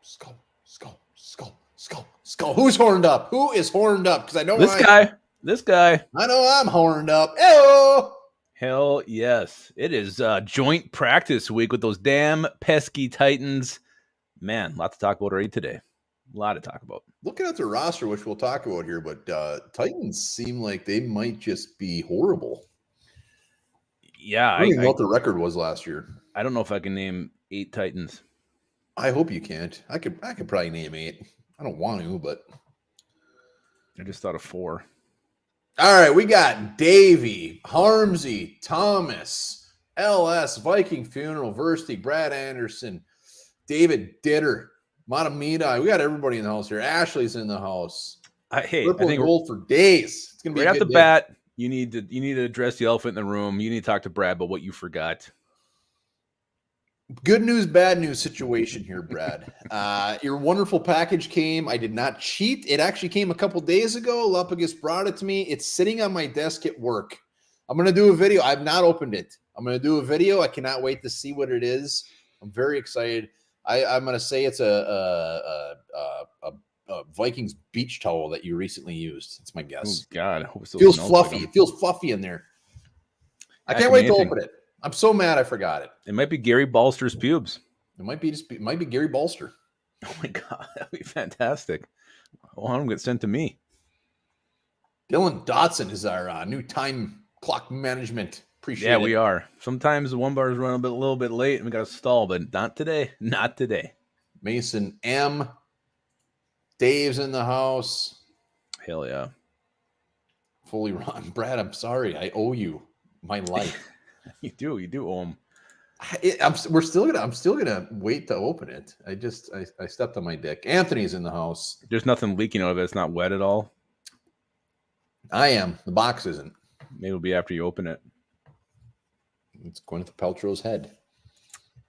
Skull. Who's horned up? Who is horned up? Because I know This guy. I know I'm horned up. Ew! Hell yes. It is joint practice week with those damn pesky Titans. Man, a lot to talk about already today. A lot to talk about. Looking at the roster, which we'll talk about here, but Titans seem like they might just be horrible. Yeah. I don't even know what the record was last year. I don't know if I can name 8 Titans. I hope you can't. I could probably name 8. I don't want to, but I just thought of 4. All right, we got Davey, Harmsy, Thomas, LS, Viking Funeral, Verstig, Brad Anderson, David Ditter, Matamita. We got everybody in the house here. Ashley's in the house. Hey, I think gold for days. It's gonna be right a off the bat. You need to address the elephant in the room. You need to talk to Brad about what you forgot. Good news, bad news situation here, Brad. Your wonderful package came. I did not cheat. It actually came a couple days ago. Lupagus brought it to me. It's sitting on my desk at work. I'm going to do a video. I've not opened it. I'm going to do a video. I cannot wait to see what it is. I'm very excited. I'm going to say it's a Vikings beach towel that you recently used. It's my guess. Oh, God. I hope it feels fluffy. It feels fluffy in there. I can't wait to open it. I'm so mad I forgot it. It might be Gary Balster's pubes. It might be Gary Balster. Oh my God, that'd be fantastic. Well, I'm gonna get sent to me. Dylan Dotson is our new time clock management. Appreciate it. Yeah, we are. Sometimes the one bars run a little bit late and we got to stall, but not today. Not today. Mason M. Dave's in the house. Hell yeah. Fully run. Brad, I'm sorry. I owe you my life. You do owe him. I'm still gonna wait to open it. I stepped on my dick. Anthony's in the house. There's nothing leaking out of it. It's not wet at all. I am. The box isn't. Maybe it'll be after you open it. It's Gwyneth Paltrow's head.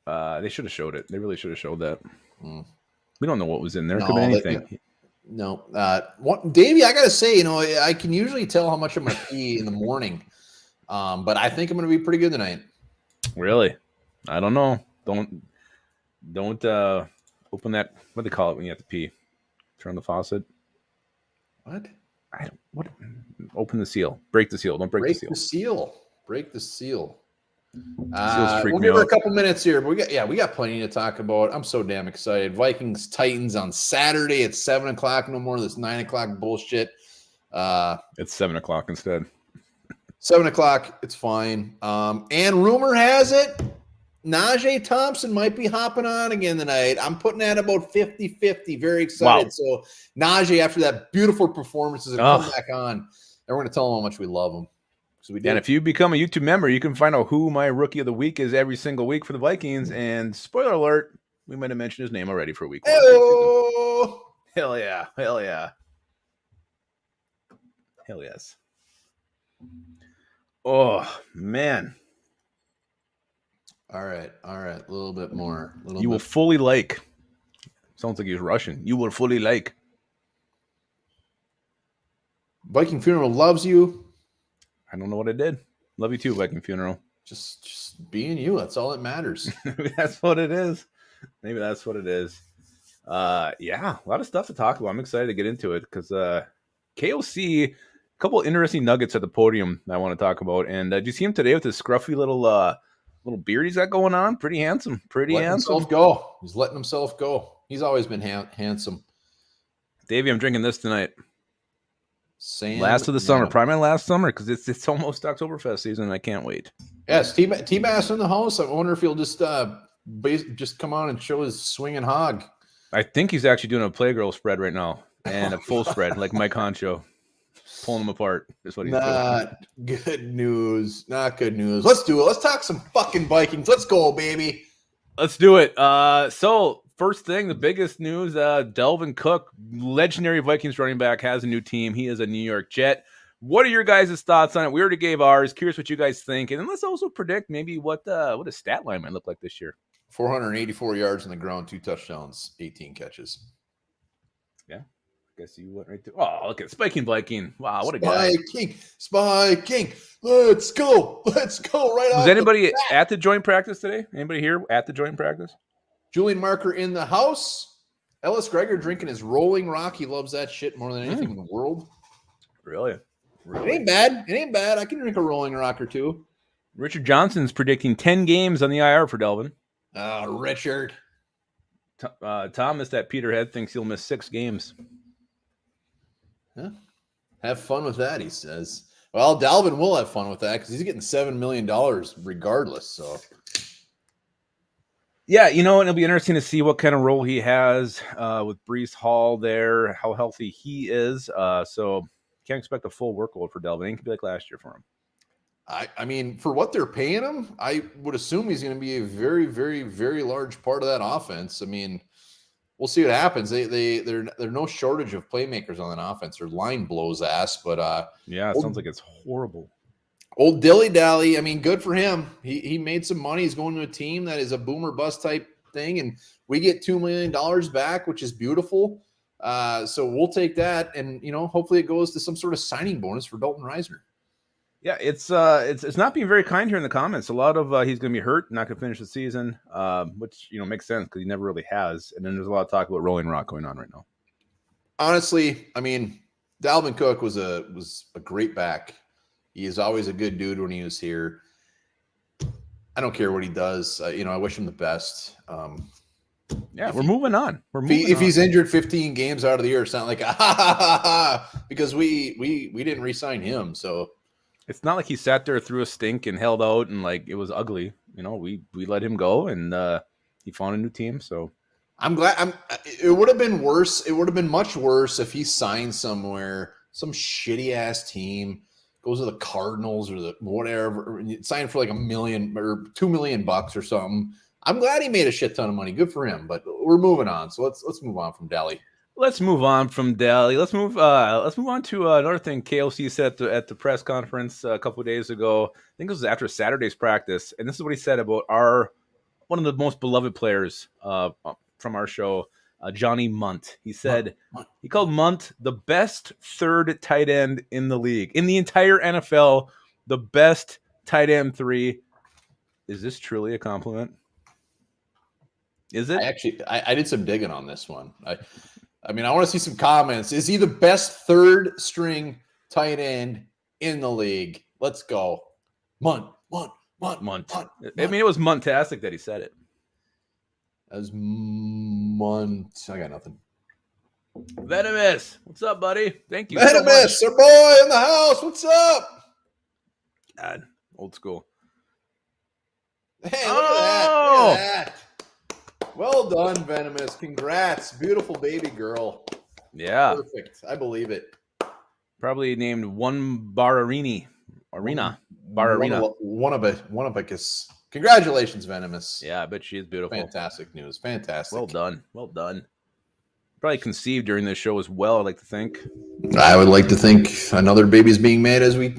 They should have showed it. They really should have showed that. Mm. We don't know what was in there. It could be anything. No. Davey, I gotta say, I can usually tell how much I'm gonna pee in the morning. But I think I'm going to be pretty good tonight. Really? I don't know. Don't open that. What do they call it when you have to pee? Turn the faucet. What? Open the seal. Break the seal. Don't break the seal. Break the seal. Seals freak we'll me give her a out. couple minutes here. But we got plenty to talk about. I'm so damn excited. Vikings Titans on Saturday at 7:00. No more of this 9:00 bullshit. It's 7:00 instead. 7:00, it's fine. And rumor has it, Najee Thompson might be hopping on again tonight. I'm putting that about 50-50. Very excited. Wow. So Najee, after that beautiful performance, is going to come back on. And we're going to tell him how much we love him. So we did. And if you become a YouTube member, you can find out who my rookie of the week is every single week for the Vikings. And spoiler alert, we might have mentioned his name already for week 1. Hello. Hell yeah. Hell yeah. Hell yes. Oh, man. All right. A little bit more. Will fully like. Sounds like he's Russian. You will fully like. Viking Funeral loves you. I don't know what I did. Love you too, Viking Funeral. Just being you. That's all that matters. Maybe that's what it is. Yeah, a lot of stuff to talk about. I'm excited to get into it because KOC, a couple interesting nuggets at the podium that I want to talk about. And did you see him today with his scruffy little beard he's got going on? Pretty handsome. Himself go. He's letting himself go. He's always been handsome. Davey, I'm drinking this tonight. Sam last of the summer. Probably my last summer because it's almost Oktoberfest season and I can't wait. Yes, T-Bass in the house. I wonder if he'll just come on and show his swinging hog. I think he's actually doing a Playgirl spread right now and a full spread like Mike Honcho. Pulling them apart is what he's doing. Not good news. Let's do it. Let's talk some fucking Vikings. Let's go, baby. Let's do it. So first thing, the biggest news, Delvin Cook, legendary Vikings running back, has a new team. He is a New York Jet. What are your guys' thoughts on it? We already gave ours. Curious what you guys think. And then let's also predict maybe what his stat line might look like this year. 484 yards on the ground, 2 touchdowns, 18 catches. Yeah. Guess you went right to. Oh, look at Spiking Viking. Wow, what a guy. Spiking. Let's go. Right on. Was anybody at the joint practice today? Anybody here at the joint practice? Julian Marker in the house. Ellis Gregor drinking his Rolling Rock. He loves that shit more than anything in the world. Really? It ain't bad. It ain't bad. I can drink a Rolling Rock or two. Richard Johnson's predicting 10 games on the IR for Delvin. Richard. Thomas, that Peterhead, thinks he'll miss 6 games. Huh? Have fun with that, he says. Well, Dalvin will have fun with that because he's getting $7 million regardless. So, yeah, you know, it'll be interesting to see what kind of role he has with Breece Hall there, how healthy he is. So, can't expect a full workload for Delvin. It could be like last year for him. I mean, for what they're paying him, I would assume he's going to be a very, very, very large part of that offense. I mean, we'll see what happens. They're no shortage of playmakers on that offense. Their line blows ass, but yeah, it sounds like it's horrible. Old Dilly Dally, I mean, good for him. He made some money. He's going to a team that is a boomer bust type thing, and we get $2 million back, which is beautiful. So we'll take that, and hopefully it goes to some sort of signing bonus for Dalton Reisner. Yeah, it's not being very kind here in the comments. A lot of he's going to be hurt, not going to finish the season, which makes sense because he never really has. And then there's a lot of talk about Rolling Rock going on right now. Honestly, I mean, Dalvin Cook was a great back. He is always a good dude when he was here. I don't care what he does. I wish him the best. Yeah, we're moving on. If he's injured 15 games out of the year, it's not like because we didn't re-sign him. So it's not like he sat there through a stink and held out and like it was ugly. We let him go and he found a new team. So I'm glad. It would have been worse. It would have been much worse if he signed somewhere, some shitty ass team, goes to the Cardinals or the whatever, signed for like $1 million or $2 million or something. I'm glad he made a shit ton of money. Good for him. But we're moving on. So let's move on from Dally. Let's move on from Dally. Let's move on to another thing KOC said at the press conference a couple of days ago. I think it was after Saturday's practice, and this is what he said about one of the most beloved players from our show, Johnny Munt. He said he called Munt the best third tight end in the league, in the entire NFL, the best tight end 3. Is this truly a compliment? Is it? I did some digging on this one. I mean, I want to see some comments. Is he the best third string tight end in the league? Let's go. Munt. I mean, it was Muntastic that he said it. As Munt. I got nothing. Venomous. What's up, buddy? Thank you. Venomous, our boy in the house. What's up? God, old school. Hey, look at that. Look at that. Well done, Venomous. Congrats. Beautiful baby girl. Yeah. Perfect. I believe it. Probably named One Bararina. Bararina. One of us. Congratulations, Venomous. Yeah, I bet she is beautiful. Fantastic news. Fantastic. Well done. Probably conceived during this show as well, I'd like to think. I would like to think another baby's being made as we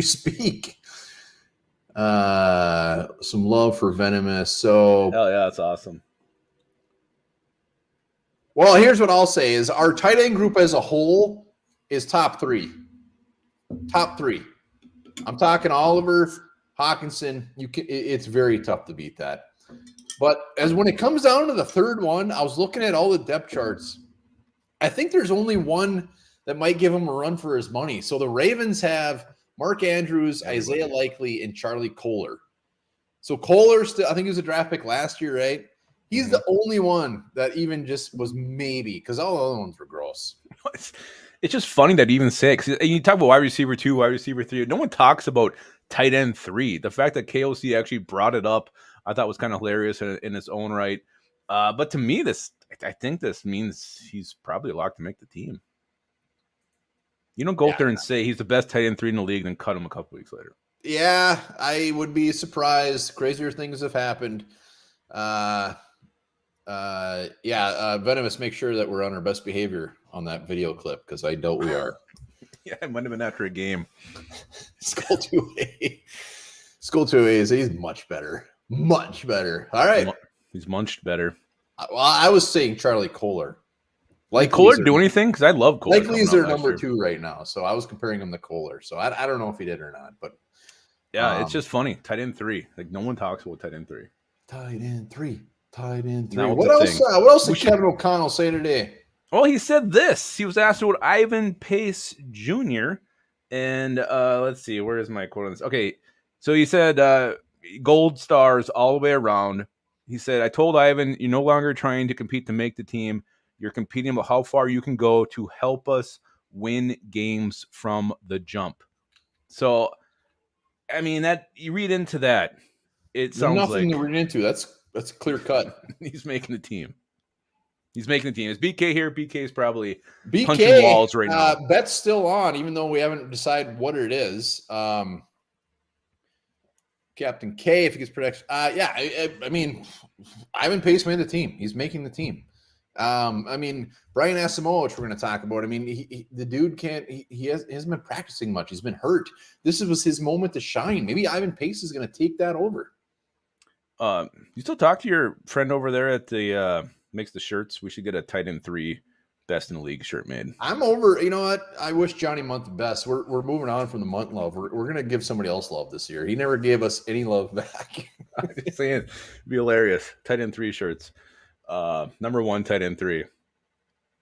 speak. Some love for Venomous. So, hell yeah, that's awesome. Well, here's what I'll say is our tight end group as a whole is top 3. Top 3. I'm talking Oliver, Hawkinson. It's very tough to beat that. But when it comes down to the third one, I was looking at all the depth charts. I think there's only one that might give him a run for his money. So the Ravens have Mark Andrews, Isaiah Likely, and Charlie Kohler. So Kohler, I think he was a draft pick last year, right? He's the only one that even just was maybe, because all the other ones were gross. It's just funny that you even say it. 'Cause you talk about wide receiver 2, wide receiver 3. No one talks about tight end 3. The fact that KOC actually brought it up, I thought was kind of hilarious in its own right. But to me, I think this means he's probably locked to make the team. You don't go up there and say he's the best tight end 3 in the league, then cut him a couple weeks later. Yeah, I would be surprised. Crazier things have happened. Venomous, make sure that we're on our best behavior on that video clip because I doubt we are. Yeah, it might have been after a game. Skull 2A. Skull 2A he's much better. Much better. All right. He's munched better. Well, I was saying Charlie Kohler. Like Kohler do anything? Because I love Kohler. Likely is their number 2 right now. So I was comparing him to Kohler. So I don't know if he did or not. But yeah, it's just funny. Tight end 3. Like no one talks about tight end 3. Tight end 3. Tied in 3. Now, What else? thing. What else did Kevin O'Connell say today? Well, he said this. He was asked about Ivan Pace Jr. And let's see, where is my quote on this? Okay, so he said gold stars all the way around. He said, I told Ivan, you're no longer trying to compete to make the team. You're competing about how far you can go to help us win games from the jump. So, I mean, that you read into that, it sounds nothing like to read into. That's clear cut. he's making the team. He's making the team. Is BK here? BK is probably BK, punching walls right now. Bet's still on, even though we haven't decided what it is. Captain K, if he gets protection. Yeah, I mean, Ivan Pace made the team. He's making the team. I mean, Brian Asamoah, which we're going to talk about. I mean, the dude can't. He hasn't been practicing much. He's been hurt. This was his moment to shine. Maybe Ivan Pace is going to take that over. You still talk to your friend over there at the makes the shirts? We should get a tight end 3 best in the league shirt made. I'm over. You know what? I wish Johnny Munt the best. We're moving on from the Munt love. We're going to give somebody else love this year. He never gave us any love back. I'm just saying, it'd be hilarious. Tight end 3 shirts. Number 1 tight end 3.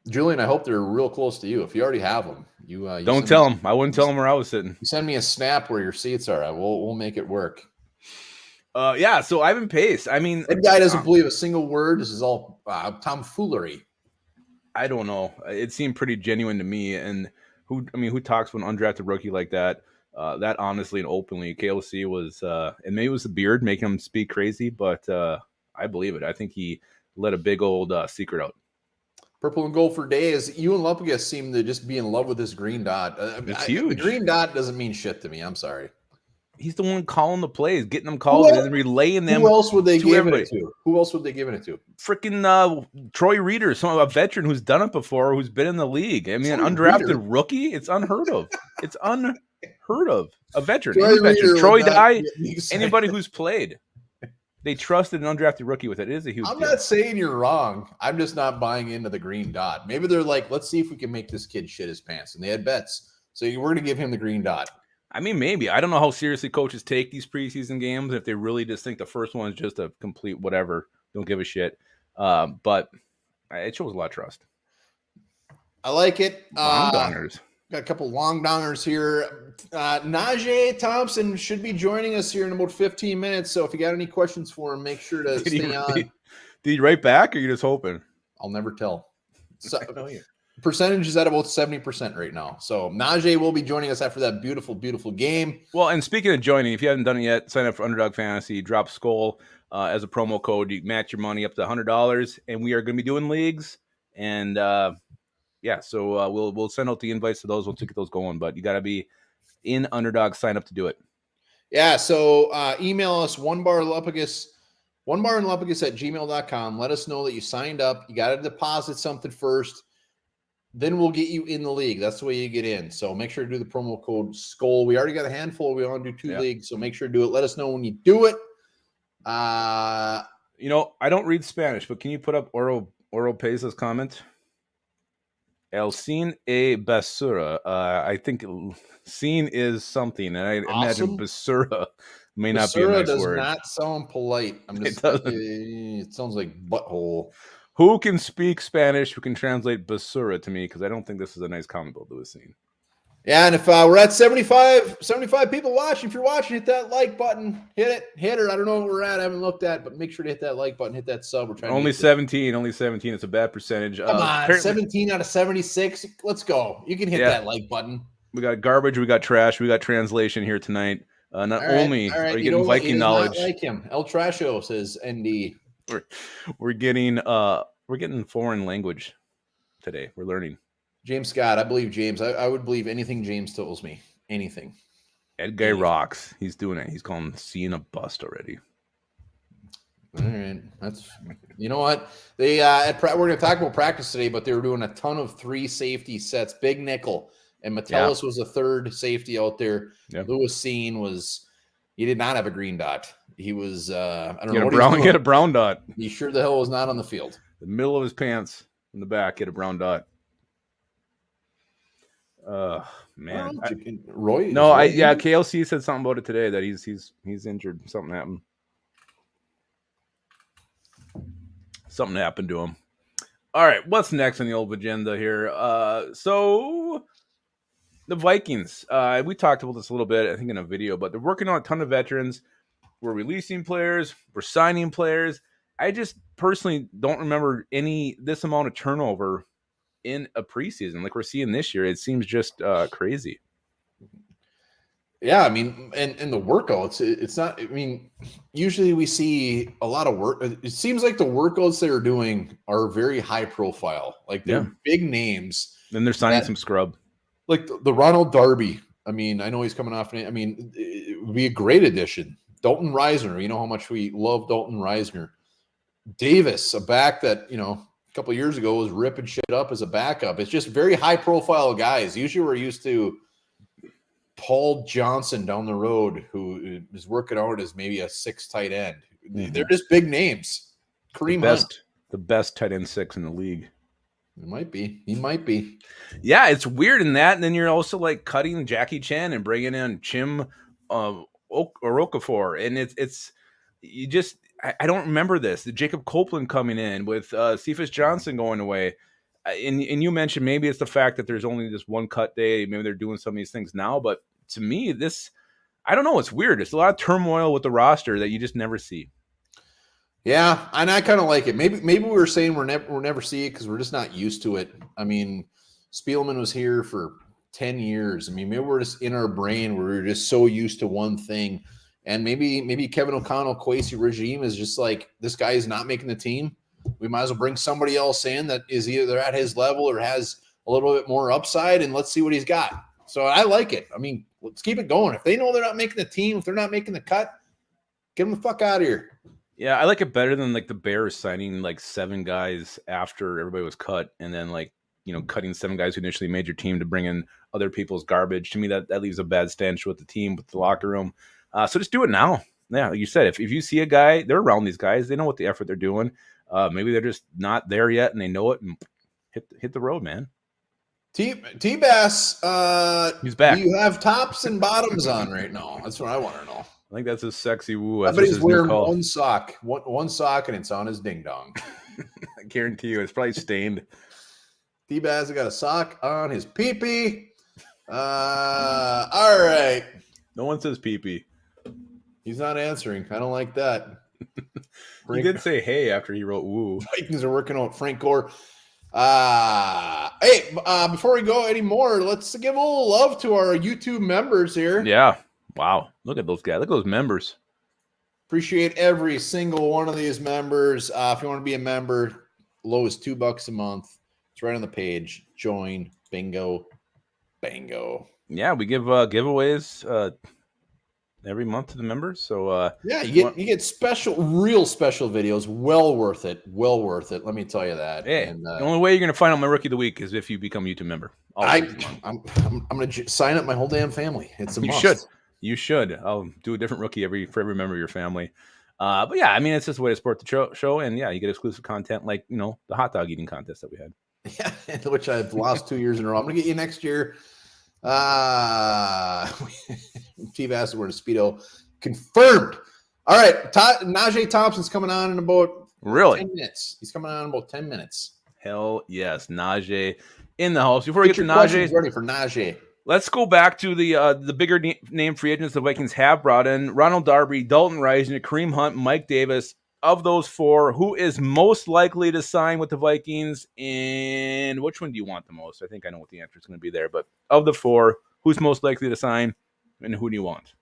Julian, I hope they're real close to you. If you already have them, you don't tell them. I wouldn't tell them where I was sitting. You send me a snap where your seats are. We'll make it work. Yeah. So Ivan Pace. I mean, that guy doesn't believe a single word. This is all tomfoolery. I don't know. It seemed pretty genuine to me. And who talks to an undrafted rookie like that? That honestly and openly, KOC was, and maybe it was the beard making him speak crazy, but I believe it. I think he let a big old secret out. Purple and gold for days. You and Lupagus seem to just be in love with this green dot. It's huge. The green dot doesn't mean shit to me. I'm sorry. He's the one calling the plays, getting them called, and then relaying them. Who else would they give it to? Who else would they give it to? Freaking Troy Reader, a veteran who's done it before, who's been in the league. I mean, an undrafted rookie, it's unheard of. It's unheard of. A veteran. Troy Dye, anybody who's played. They trusted an undrafted rookie with it. It is a huge deal. Not saying you're wrong. I'm just not buying into the green dot. Maybe they're like, let's see if we can make this kid shit his pants. And they had bets. So we're going to give him the green dot. I mean, maybe. I don't know how seriously coaches take these preseason games. If they really just think the first one is just a complete whatever, don't give a shit. But it shows a lot of trust. I like it. Long dongers. Got a couple long dongers here. Najee Thompson should be joining us here in about 15 minutes. So if you got any questions for him, make sure to stay on. Did he write back, or are you just hoping? I'll never tell. So, percentage is at about 70% right now. So Najee will be joining us after that beautiful, beautiful game. Well, and speaking of joining, if you haven't done it yet, sign up for Underdog Fantasy. Drop Skull as a promo code. You match your money up to $100, and we are going to be doing leagues. And so we'll send out the invites to those. We'll get those going, but you got to be in Underdog. Sign up to do it. Yeah. So email us onebarandlupagus@gmail.com. Let us know that you signed up. You got to deposit something first. Then we'll get you in the league. That's the way you get in. So make sure to do the promo code SKULL. We already got a handful. We want to do 2 leagues. So make sure to do it. Let us know when you do it. I don't read Spanish, but can you put up Oro Pesa's comment? El Cine e Basura. I think scene is something, and I imagine Basura may not be a nice word. Basura does not sound polite. It sounds like butthole. Who can speak Spanish who can translate Basura to me? Because I don't think this is a nice comment about Lewis scene. Yeah, and if we're at 75 people watching, if you're watching, hit that like button. Hit it. I don't know what we're at. I haven't looked at, but make sure to hit that like button, hit that sub. We're trying only 17. Only 17. It's a bad percentage. Come on, 17 out of 76. Let's go. You can hit that like button. We got garbage. We got trash. We got translation here tonight. Not only are you getting Viking knowledge. Not like him. El Trasho says ND. We're getting foreign language today. We're learning. James Scott, I believe James. I would believe anything James tells me. Anything. Ed Guy rocks. He's doing it. He's calling seeing a bust already. All right, that's you know what they we're going to talk about practice today, but they were doing a ton of 3 safety sets, big nickel, and Metellus was a 3rd safety out there. Yep. Lewis Cine he did not have a green dot. He was I don't know what he had a brown dot. He sure the hell was not on the field. The middle of his pants in the back had a brown dot. Man, Roy. KLC said something about it today that he's injured. Something happened. Something happened to him. All right, what's next on the old agenda here? So the Vikings. We talked about this a little bit, I think, in a video, but they're working on a ton of veterans. We're releasing players. We're signing players. I just personally don't remember this amount of turnover in a preseason like we're seeing this year. It seems just crazy. Yeah, I mean, and the workouts, it's not, I mean, usually we see a lot of work. It seems like the workouts they're doing are very high profile. Like they're big names. Then they're signing some scrub. Like the Ronald Darby. I mean, I know he's coming off. I mean, it would be a great addition. Dalton Reisner, you know how much we love Dalton Reisner. Davis, a back that, you know, a couple of years ago was ripping shit up as a backup. It's just very high profile guys. Usually we're used to Paul Johnson down the road, who is working out as maybe a 6 tight end. Mm-hmm. They're just big names. Kareem Hunt. The best tight end 6 in the league. It might be. He might be. Yeah, it's weird in that. And then you're also like cutting Jackie Chan and bringing in Chim Okafor. And it's you just, I don't remember this. The Jacob Copeland coming in with Cephas Johnson going away. And you mentioned maybe it's the fact that there's only this one cut day. Maybe they're doing some of these things now. But to me, I don't know. It's weird. It's a lot of turmoil with the roster that you just never see. Yeah, and I kind of like it. Maybe we were saying we'll never see it because we're just not used to it. I mean, Spielman was here for 10 years. I mean, maybe we're just in our brain where we're just so used to one thing. And maybe Kevin O'Connell, Kwesi regime is just like, this guy is not making the team. We might as well bring somebody else in that is either at his level or has a little bit more upside, and let's see what he's got. So I like it. I mean, let's keep it going. If they know they're not making the team, if they're not making the cut, get them the fuck out of here. Yeah, I like it better than like the Bears signing like 7 guys after everybody was cut, and then like, you know, cutting 7 guys who initially made your team to bring in other people's garbage. To me, that leaves a bad stench with the team, with the locker room. So just do it now. Yeah, like you said, if you see a guy, they're around these guys, they know what the effort they're doing. Maybe they're just not there yet, and they know it, and hit the road, man. T-Bass, he's back. Do you have tops and bottoms on right now? That's what I want to know. I think that's his sexy woo. But he's wearing one sock, and it's on his ding dong. I guarantee you, it's probably stained. T-Bass has got a sock on his pee-pee. All right. No one says pee-pee. He's not answering. I don't like that. He did say hey after he wrote woo. Vikings are working on Frank Gore. Hey, before we go anymore, let's give a little love to our YouTube members here. Yeah. Wow. Look at those guys. Look at those members. Appreciate every single one of these members. If you want to be a member, low is $2 a month. It's right on the page. Join. Bingo. Bango. Yeah, we give giveaways every month to the members. So yeah, you get real special videos. Well worth it. Let me tell you that. Hey, and, the only way you're gonna find out my rookie of the week is if you become a YouTube member. I'm gonna sign up my whole damn family. It's a must. You should. I'll do a different rookie for every member of your family. But yeah, I mean, it's just a way to support the show, and yeah, you get exclusive content like, you know, the hot dog eating contest that we had. Yeah, which I've lost 2 years in a row. I'm gonna get you next year. T-Bass wearing a Speedo. Confirmed. All right. Najee Thompson's coming on in about 10 minutes. He's coming on in about 10 minutes. Hell yes. Najee in the house. Before we get to Najee. Ready for Najee. Let's go back to the bigger name free agents the Vikings have brought in. Ronald Darby, Dalton Reisner, Kareem Hunt, Mike Davis. Of those 4, who is most likely to sign with the Vikings, and which one do you want the most? I think I know what the answer is going to be there, but of the 4, who's most likely to sign, and who do you want?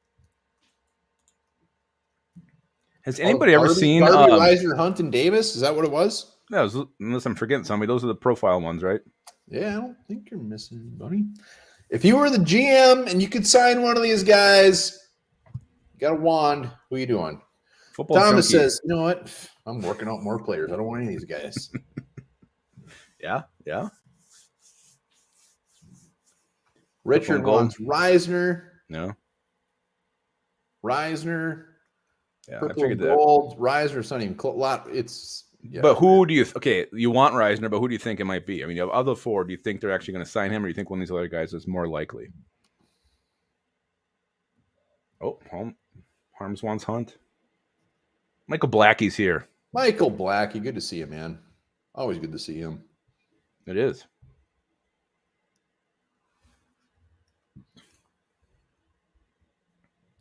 Has anybody ever seen Darby, Reisner, Hunt, and Davis? Is that what it was? No, unless I'm forgetting somebody. Those are the profile ones, right? Yeah, I don't think you're missing anybody. If you were the GM and you could sign one of these guys, you got a wand, who are you doing? Football Thomas junkie. says, you know what? I'm working out more players. I don't want any of these guys. Yeah. Richard wants Reisner. No. Reisner. Yeah, purple I figured and gold. Reisner's not even close. Yeah. But who do you you want Reisner, but who do you think it might be? I mean, of the 4, do you think they're actually going to sign him, or do you think one of these other guys is more likely? Oh, Harms wants Hunt. Michael Blackie's here. Michael Blackie, good to see you, man. Always good to see him. It is.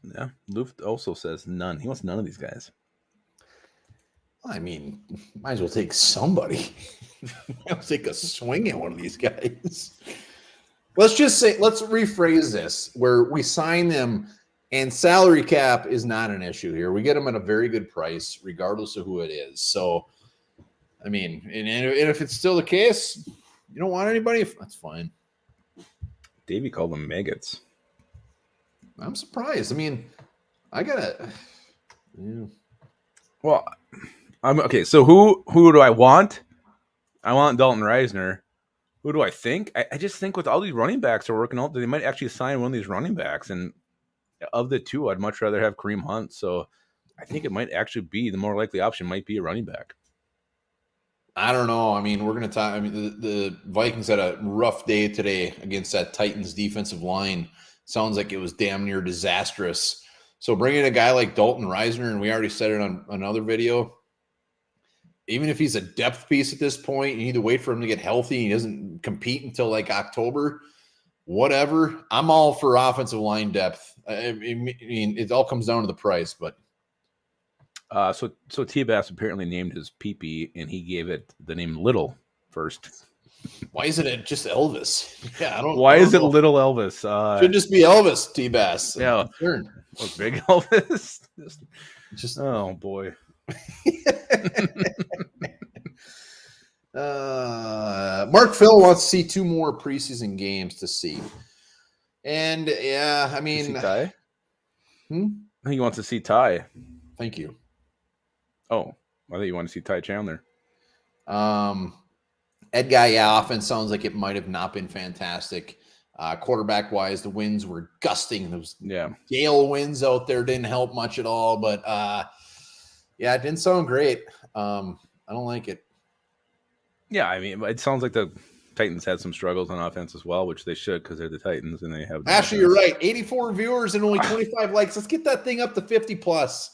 Yeah, Luft also says none. He wants none of these guys. I mean, might as well take somebody. I'll take a swing at one of these guys. Let's rephrase this, where we sign them and salary cap is not an issue here. We get them at a very good price, regardless of who it is. So, I mean, and if it's still the case, you don't want anybody, that's fine. Davey called them maggots. I'm surprised. I mean, yeah. Well, I'm okay. So who do I want? I want Dalton Reisner. Who do I think? I just think with all these running backs are working out, they might actually sign one of these running backs. And of the two, I'd much rather have Kareem Hunt. So I think it might actually be the more likely option might be a running back. I don't know. I mean, we're going to talk. I mean, the Vikings had a rough day today against that Titans defensive line. Sounds like it was damn near disastrous. So bringing a guy like Dalton Reisner, and we already said it on another video, even if he's a depth piece at this point, you need to wait for him to get healthy. He doesn't compete until like October. Whatever. I'm all for offensive line depth. I mean, it all comes down to the price, but. So T-Bass apparently named his pee-pee, and he gave it the name Little first. Why isn't it just Elvis? Yeah, I don't. Why is it know. Little Elvis? Should just be Elvis T-Bass. Yeah, was Big Elvis. Just oh boy. Mark Phil wants to see 2 more preseason games to see, and yeah, I mean, Ty. I think he wants to see Ty. Thank you. Oh, I thought you want to see Ty Chandler. Ed Guy, yeah, offense sounds like it might have not been fantastic. Quarterback wise, the winds were gusting. Those gale winds out there didn't help much at all. But yeah, it didn't sound great. I don't like it. Yeah, I mean, it sounds like the Titans had some struggles on offense as well, which they should because they're the Titans and they have. Actually, you're right. 84 viewers and only 25 likes. Let's get that thing up to 50 plus.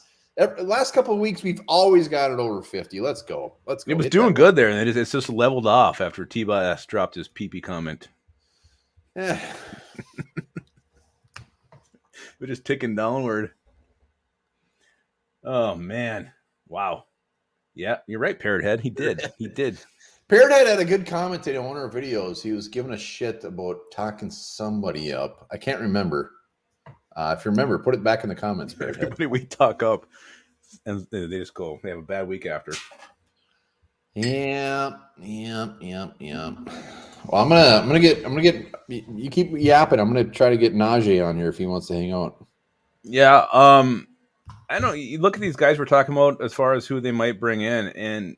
Last couple of weeks, we've always got it over 50. Let's go. It was doing good there, and it's just leveled off after T-Bass dropped his pee-pee comment. We're just ticking downward. Oh, man. Wow. Yeah, you're right, Parrot Head. He did. Parrot Head had a good comment today on one of our videos. He was giving a shit about talking somebody up. I can't remember. If you remember, put it back in the comments. Everybody we talk up, and they just go. They have a bad week after. Yeah. Well, I'm gonna get. You keep yapping. I'm gonna try to get Najee on here if he wants to hang out. Yeah. I don't know. You look at these guys we're talking about as far as who they might bring in, and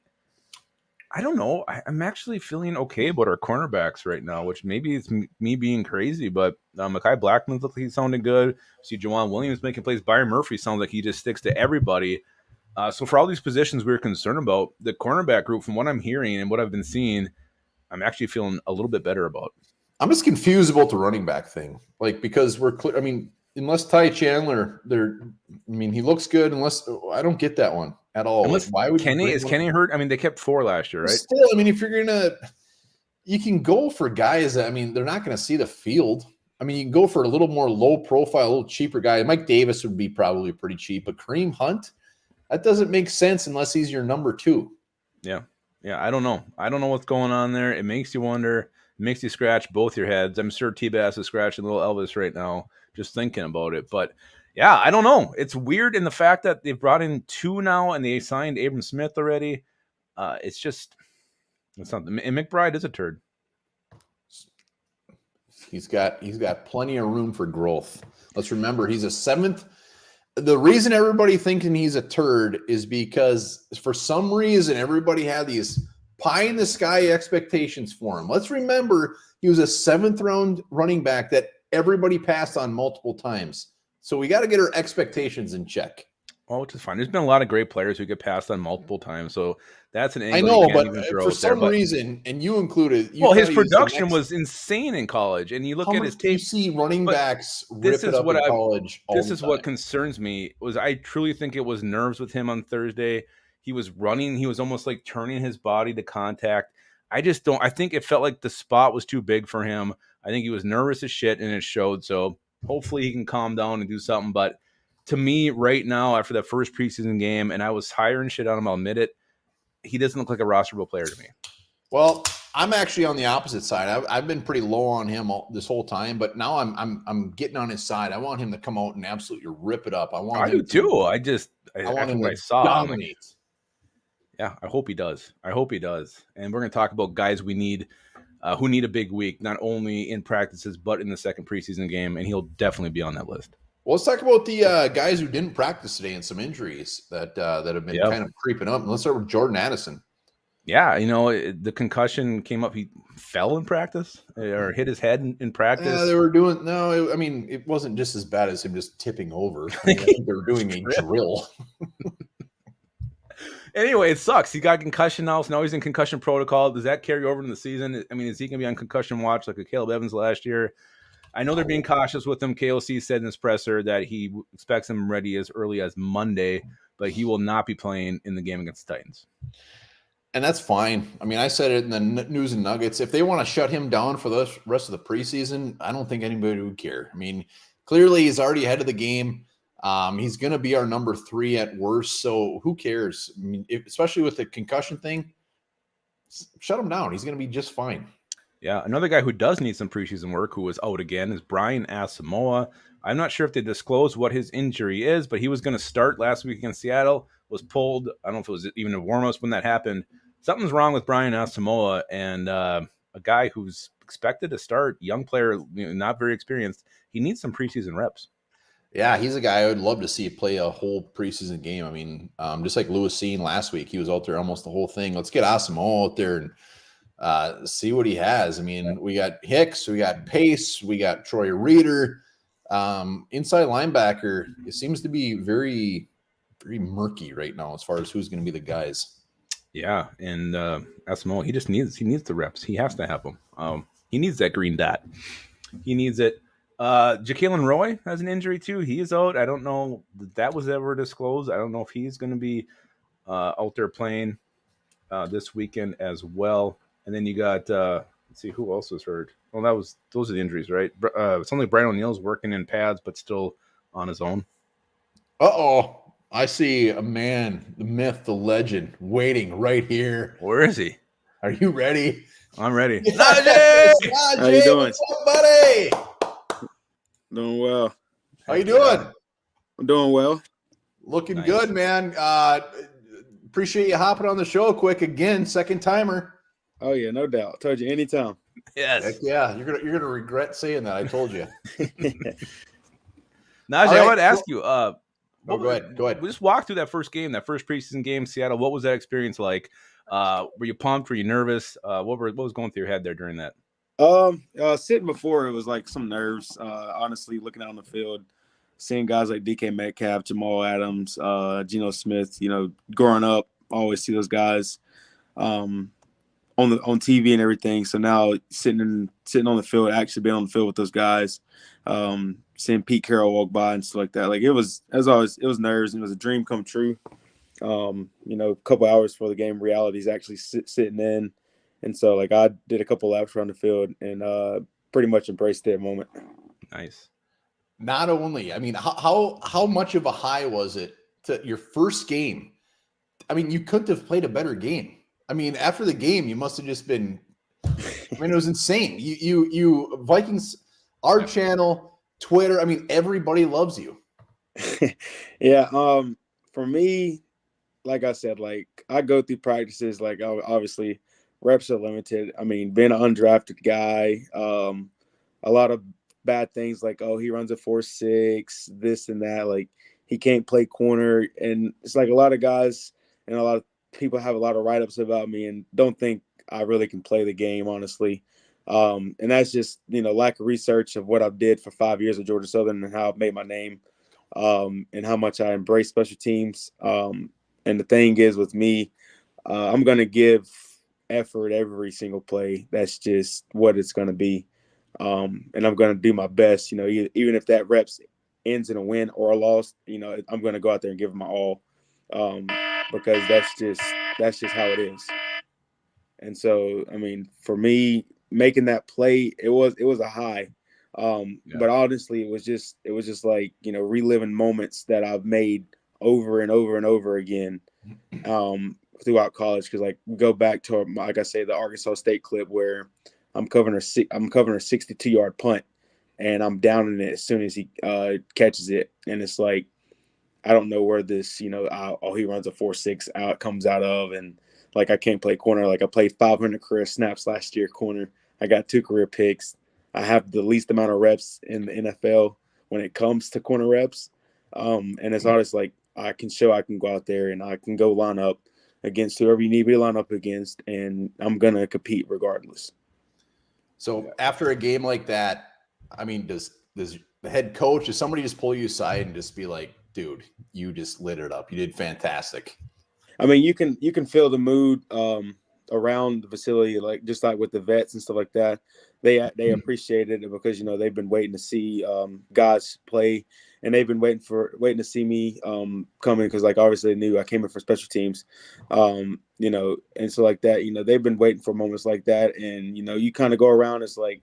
I don't know. I'm actually feeling okay about our cornerbacks right now, which maybe it's me being crazy, but Mekhi Blackman looks like he's sounding good. See Jawan Williams making plays. Byron Murphy sounds like he just sticks to everybody. So for all these positions we're concerned about, the cornerback group, from what I'm hearing and what I've been seeing, I'm actually feeling a little bit better about. I'm just confused about the running back thing, because we're clear. I mean, unless Ty Chandler, he looks good. Unless I don't get that one at all. Why would Kenny hurt? I mean, they kept 4 last year, right? Still, I mean, if you're you can go for guys that, they're not going to see the field. I mean, you can go for a little more low profile, a little cheaper guy. Mike Davis would be probably pretty cheap, but Kareem Hunt, that doesn't make sense unless he's your number 2. Yeah. I don't know. I don't know what's going on there. It makes you wonder. It makes you scratch both your heads. I'm sure T-Bass is scratching little Elvis right now, just thinking about it. But yeah, I don't know. It's weird in the fact that they've brought in 2 now and they signed Abram Smith already. It's something. And McBride is a turd. He's got plenty of room for growth. Let's remember he's a 7th. The reason everybody thinking he's a turd is because for some reason everybody had these pie in the sky expectations for him. Let's remember he was a 7th round running back that everybody passed on multiple times. So we got to get our expectations in check. Oh, which is fine. There's been a lot of great players who get passed on multiple times. So that's an angle. I know, but for some reason, and you included. His production was insane in college. And you look at his tape. You see running backs rip it up in college. This is what concerns me. I truly think it was nerves with him on Thursday. He was running. He was almost like turning his body to contact. I think it felt like the spot was too big for him. I think he was nervous as shit, and it showed. So hopefully he can calm down and do something. But to me, right now, after that first preseason game, and I was hiring shit on him, I'll admit it, he doesn't look like a rosterable player to me. Well, I'm actually on the opposite side. I've been pretty low on him this whole time, but now I'm getting on his side. I want him to come out and absolutely rip it up. I do too. I want him to saw, dominate. Yeah, I hope he does. And we're going to talk about guys we need who need a big week, not only in practices, but in the second preseason game. And he'll definitely be on that list. Well, let's talk about the guys who didn't practice today and some injuries that have been kind of creeping up. And let's start with Jordan Addison. Yeah, the concussion came up. He fell in practice or hit his head in practice. Yeah, they were doing it wasn't just as bad as him just tipping over. I think they were doing a drill. Anyway, it sucks. He got concussion now, so now he's in concussion protocol. Does that carry over in the season? I mean, is he going to be on concussion watch like a Caleb Evans last year? I know they're being cautious with him. KOC said in his presser that he expects him ready as early as Monday, but he will not be playing in the game against the Titans. And that's fine. I mean, I said it in the News and Nuggets. If they want to shut him down for the rest of the preseason, I don't think anybody would care. I mean, clearly he's already ahead of the game. He's going to be our number 3 at worst. So who cares? I mean, especially with the concussion thing, shut him down. He's going to be just fine. Yeah. Another guy who does need some preseason work, who was out again, is Brian Asamoah. I'm not sure if they disclosed what his injury is, but he was going to start last week against Seattle, was pulled. I don't know if it was even a warm-up when that happened. Something's wrong with Brian Asamoah, and a guy who's expected to start, young player, not very experienced. He needs some preseason reps. Yeah, he's a guy I would love to see play a whole preseason game. I mean, just like Lewis Seen last week, he was out there almost the whole thing. Let's get Asamoah out there and see what he has. I mean, we got Hicks, we got Pace, we got Troy Reeder. Inside linebacker, it seems to be very, very murky right now as far as who's going to be the guys. Yeah, and Asamoah, he needs the reps. He has to have them. He needs that green dot. He needs it. Ja'Kalen Roy has an injury too. He is out. I don't know that was ever disclosed. I don't know if he's going to be out there playing this weekend as well. And then you got let's see who else was hurt. Well, those are the injuries, right? It's only Brian O'Neill's working in pads, but still on his own. I see a man, the myth, the legend, waiting right here. Where is he? Are you ready? I'm ready. Najee! How you doing? What's up, buddy? Doing well. How you doing? I'm doing well. Looking Nice. good, man. Appreciate you hopping on the show quick again, second timer. Oh yeah, no doubt. Told you anytime. Yes. Heck yeah, you're gonna regret saying that. I told you. Najee, All I right, want to ask you. Go ahead. We just walked through that first game, that first preseason game, Seattle. What was that experience like? Were you pumped? Were you nervous? What was going through your head there during that? Sitting before, it was like some nerves. Honestly, looking out on the field, seeing guys like DK Metcalf, Jamal Adams, Geno Smith. Growing up, I always see those guys on TV and everything. So now sitting on the field, actually being on the field with those guys, seeing Pete Carroll walk by and stuff like that. Like it was nerves, and it was a dream come true. A couple hours before the game, reality is actually sitting in. And so, I did a couple laps around the field and pretty much embraced that moment. Nice. Not only, I mean, how much of a high was it to your first game? I mean, you couldn't have played a better game. I mean, after the game, you must have just been. I mean, it was insane. You Vikings, our channel, Twitter. I mean, everybody loves you. Yeah. For me, like I said, I go through practices. Obviously, reps are limited. I mean, being an undrafted guy, a lot of bad things he runs a 4.6, this and that. He can't play corner, and it's a lot of guys and a lot of people have a lot of write-ups about me and don't think I really can play the game, honestly. And that's just, lack of research of what I did for 5 years at Georgia Southern and how I made my name, and how much I embrace special teams. And the thing is with me, I'm going to give effort every single play. That's just what it's going to be. And I'm going to do my best, even if that reps ends in a win or a loss, I'm going to go out there and give it my all. because that's just how it is. And so, I mean, for me, making that play, it was a high. But honestly, it was just like, you know, reliving moments that I've made over and over and over again throughout college. Because like we go back to, like I say, the Arkansas State clip where I'm covering a 62-yard punt, and I'm downing it as soon as he catches it, and it's like, I don't know where this, you know, he runs a 4.6 out comes out of, and like I can't play corner. Like I played 500 career snaps last year corner. I got 2 career picks. I have the least amount of reps in the NFL when it comes to corner reps. And it's honest, like I can go out there and I can go line up against whoever you need me to line up against, and I'm gonna compete regardless. So after a game like that, I mean, does the head coach, does somebody just pull you aside and just be like, dude, you just lit it up. You did fantastic. I mean, you can feel the mood around the facility, like just like with the vets and stuff like that. They appreciated it because, you know, they've been waiting to see guys play, and they've been waiting to see me coming because, like, obviously they knew I came in for special teams, you know, and so like that, you know, they've been waiting for moments like that, and you know, you kind of go around, it's like,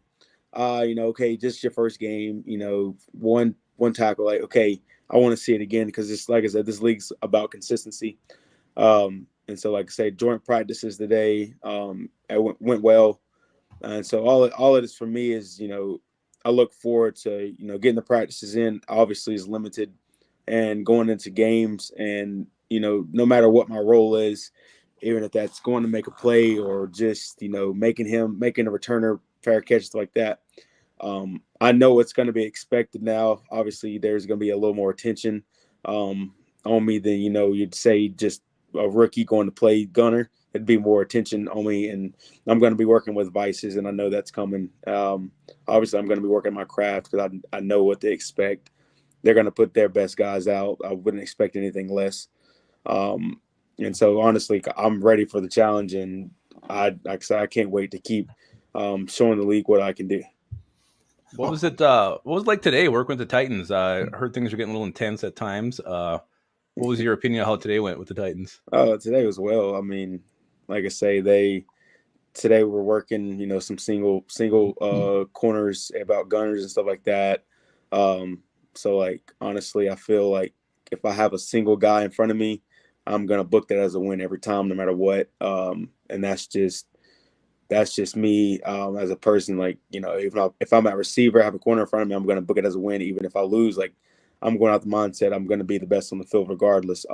you know, okay, just your first game, you know, one tackle, like, okay, I want to see it again because it's like I said, this league's about consistency. And so, like I say, joint practices today, it went well. And so all it is for me is, you know, I look forward to, you know, getting the practices in, obviously is limited, and going into games, and, you know, no matter what my role is, even if that's going to make a play or just, you know, making a returner fair catch, stuff like that. I know what's going to be expected now. Obviously, there's going to be a little more attention on me than, you know, you'd say just a rookie going to play gunner. It'd be more attention on me, and I'm going to be working with vices, and I know that's coming. Obviously, I'm going to be working my craft because I know what they expect. They're going to put their best guys out. I wouldn't expect anything less. And so, honestly, I'm ready for the challenge, and like I said, I can't wait to keep showing the league what I can do. What was it? What was it like today working with the Titans? I heard things were getting a little intense at times. What was your opinion of how today went with the Titans? Today was well. I mean, like I say, today we're working, you know, some single corners about gunners and stuff like that. So like honestly, I feel like if I have a single guy in front of me, I'm gonna book that as a win every time, no matter what. And that's just me as a person. Like, you know, if I'm at receiver, I have a corner in front of me, I'm gonna book it as a win, even if I lose. Like, I'm going out the mindset I'm gonna be the best on the field regardless.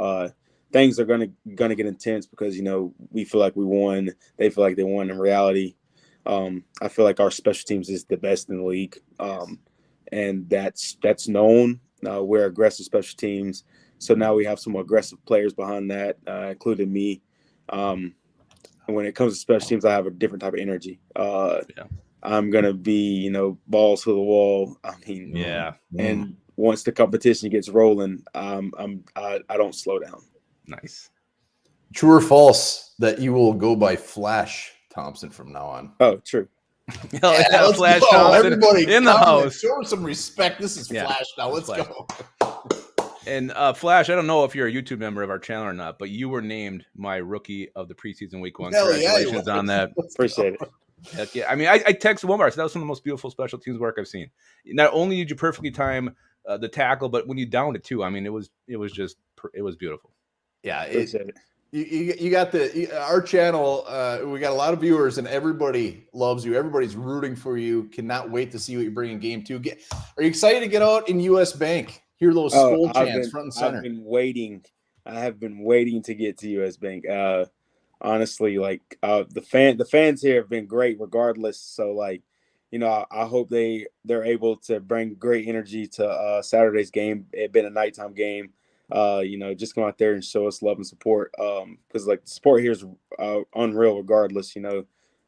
Things are gonna get intense because, you know, we feel like we won, they feel like they won. In reality, I feel like our special teams is the best in the league, and that's known. We're aggressive special teams, so now we have some aggressive players behind that, including me. And when it comes to special teams, I have a different type of energy. I'm gonna be, you know, balls to the wall. I mean, and once the competition gets rolling, I don't slow down. Nice. True or false that you will go by Flash Thompson from now on? Oh, true. Let's Flash go. Thompson Everybody in the house. Show some respect. This is Flash now. Let's go. And Flash, I don't know if you're a YouTube member of our channel or not, but you were named my rookie of the preseason week 1. Congratulations on that. Appreciate it. Heck yeah. I mean, I texted Wilmar, so that was some of the most beautiful special teams work I've seen. Not only did you perfectly time the tackle, but when you downed it too, I mean, it was beautiful. Yeah, you got our channel. We got a lot of viewers, and everybody loves you. Everybody's rooting for you. Cannot wait to see what you bring in game 2. Are you excited to get out in US Bank? Hear those skull chants front and center. I have been waiting to get to US Bank. Honestly, like the fans here have been great regardless. So like, you know, I hope they're able to bring great energy to Saturday's game. It been a nighttime game. You know, just come out there and show us love and support. Because like the support here is unreal regardless. You know,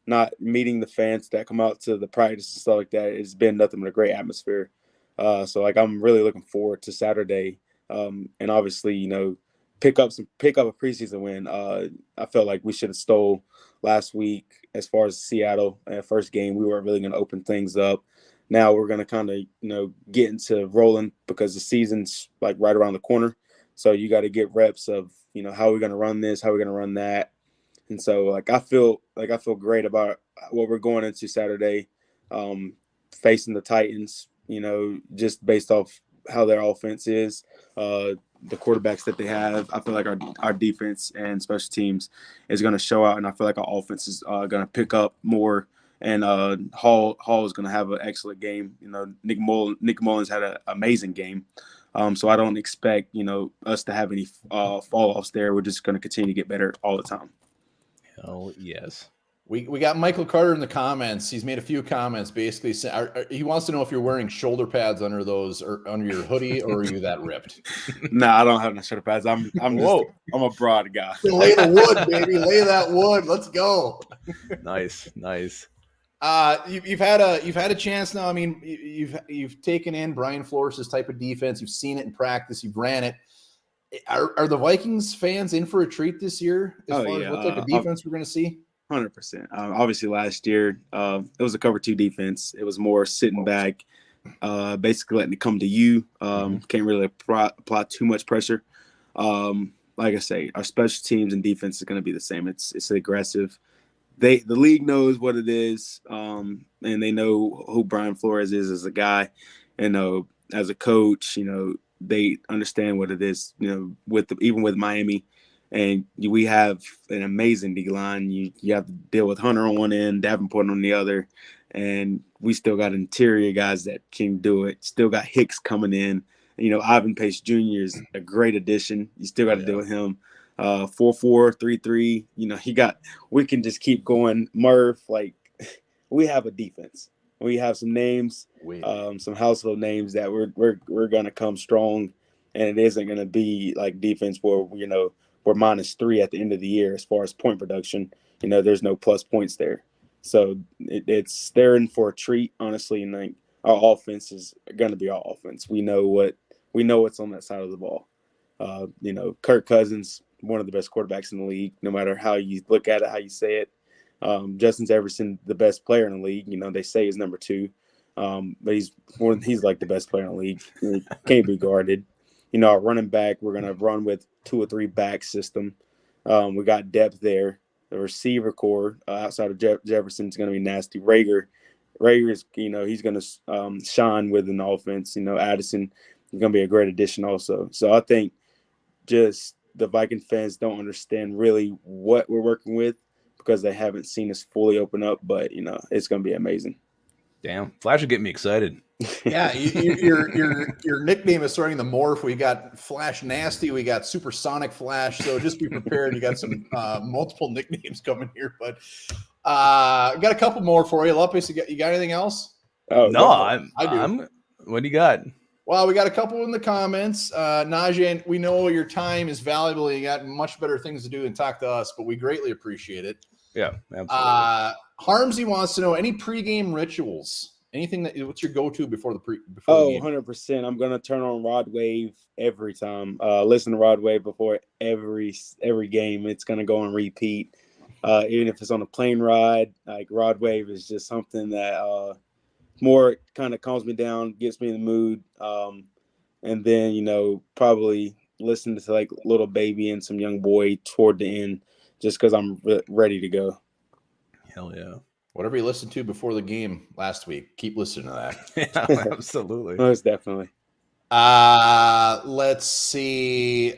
not meeting the fans that come out to the practice and stuff like that, it's been nothing but a great atmosphere. So like I'm really looking forward to Saturday. And obviously, you know, pick up a preseason win. I felt like we should have stole last week as far as Seattle first game. We weren't really going to open things up. Now we're going to kind of, you know, get into rolling because the season's like right around the corner. So you got to get reps of, you know, how we're going to run this, how we're going to run that. And so like I feel great about what we're going into Saturday, facing the Titans, you know, just based off how their offense is, the quarterbacks that they have. I feel like our defense and special teams is going to show out, and I feel like our offense is going to pick up more. And Hall is going to have an excellent game. You know, Nick Mullins had an amazing game. So I don't expect, you know, us to have any fall offs there. We're just going to continue to get better all the time. Hell yes. We got Michael Carter in the comments. He's made a few comments basically saying he wants to know if you're wearing shoulder pads under those or under your hoodie, or are you that ripped? No, I don't have no shoulder pads. I'm a broad guy. Lay the wood, baby. Lay that wood. Let's go. Nice. You've had a chance now. I mean, you've taken in Brian Flores' type of defense. You've seen it in practice. You've ran it. Are the Vikings fans in for a treat this year as far as what type of defense we're going to see? 100%. Obviously, last year it was a cover 2 defense. It was more sitting back, basically letting it come to you. Can't really apply too much pressure. Like I say, our special teams and defense is going to be the same. It's aggressive. The league knows what it is, and they know who Brian Flores is as a guy, and as a coach. You know, they understand what it is. You know, even with Miami. And we have an amazing D-line. You have to deal with Hunter on one end, Davenport on the other, and we still got interior guys that can do it. Still got Hicks coming in. You know, Ivan Pace Jr. is a great addition. You still got to deal with him. 4-4, 3-3. You know, we can just keep going. Murph, like, we have a defense. We have some names, some household names that we're gonna come strong, and it isn't gonna be like defense where, you know, we're -3 at the end of the year as far as point production. You know, there's no plus points there. So they're in for a treat, honestly. And like, our offense is going to be our offense. We know what's on that side of the ball. You know, Kirk Cousins, one of the best quarterbacks in the league, no matter how you look at it, how you say it. Justin Jefferson, the best player in the league. You know, they say he's number 2, but he's like the best player in the league. He can't be guarded. You know, our running back, we're going to run with 2 or 3 back system. We got depth there. The receiver core outside of Jefferson is going to be nasty. Rager is, you know, he's going to shine with an offense. You know, Addison is going to be a great addition also. So I think just the Viking fans don't understand really what we're working with because they haven't seen us fully open up. But, you know, it's going to be amazing. Damn, Flash would get me excited. Yeah, your nickname is starting to morph. We got Flash Nasty, we got Supersonic Flash. So just be prepared. You got some multiple nicknames coming here, but got a couple more for you. Lupus, you got anything else? Oh no, I do. What do you got? Well, we got a couple in the comments. Najee, we know your time is valuable. You got much better things to do than talk to us, but we greatly appreciate it. Yeah, absolutely. Harmsy wants to know any pregame rituals. Anything what's your go-to before the game? 100%. I'm gonna turn on Rod Wave every time. Listen to Rod Wave before every game. It's gonna go on repeat. Even if it's on a plane ride, like Rod Wave is just something that more kind of calms me down, gets me in the mood. And then, you know, probably listen to like Little Baby and some Young Boy toward the end, just because I'm ready to go. Hell yeah. Whatever you listened to before the game last week, keep listening to that. Yeah, absolutely. Most definitely. Let's see.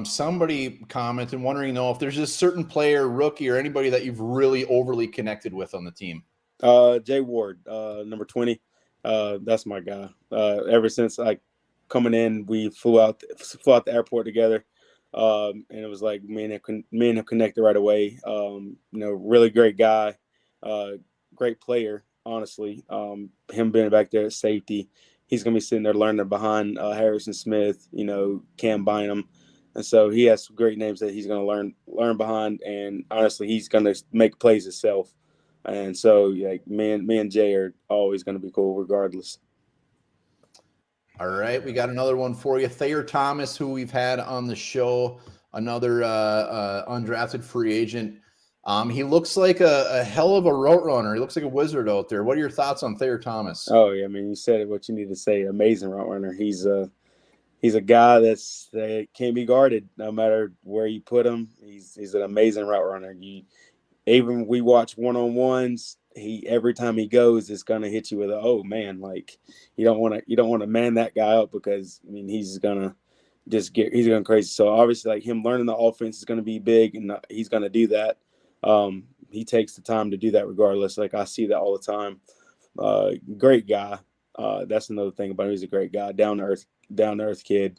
Somebody commented wondering if there's a certain player, rookie, or anybody that you've really overly connected with on the team. Jay Ward, number 20. That's my guy. Ever since coming in, we flew out the airport together. And it was like me and him connected right away. You know, really great guy. Great player, honestly. Him being back there at safety, he's going to be sitting there learning behind Harrison Smith, you know, Cam Bynum. And so he has some great names that he's going to learn behind. And honestly, he's going to make plays himself. And so, like, me and Jay are always going to be cool regardless. All right, we got another one for you. Thayer Thomas, who we've had on the show, another undrafted free agent. He looks like a hell of a route runner. He looks like a wizard out there. What are your thoughts on Thayer Thomas? Oh, yeah, I mean, you said what you need to say. Amazing route runner. He's he's a guy that can't be guarded no matter where you put him. He's an amazing route runner. Even we watch one-on-ones, every time he goes, it's gonna hit you with oh man, like you don't want to man that guy up because I mean he's gonna crazy. So obviously like him learning the offense is gonna be big, and he's gonna do that. He takes the time to do that regardless. Like I see that all the time. Great guy. That's another thing about him. He's a great guy, down to earth kid.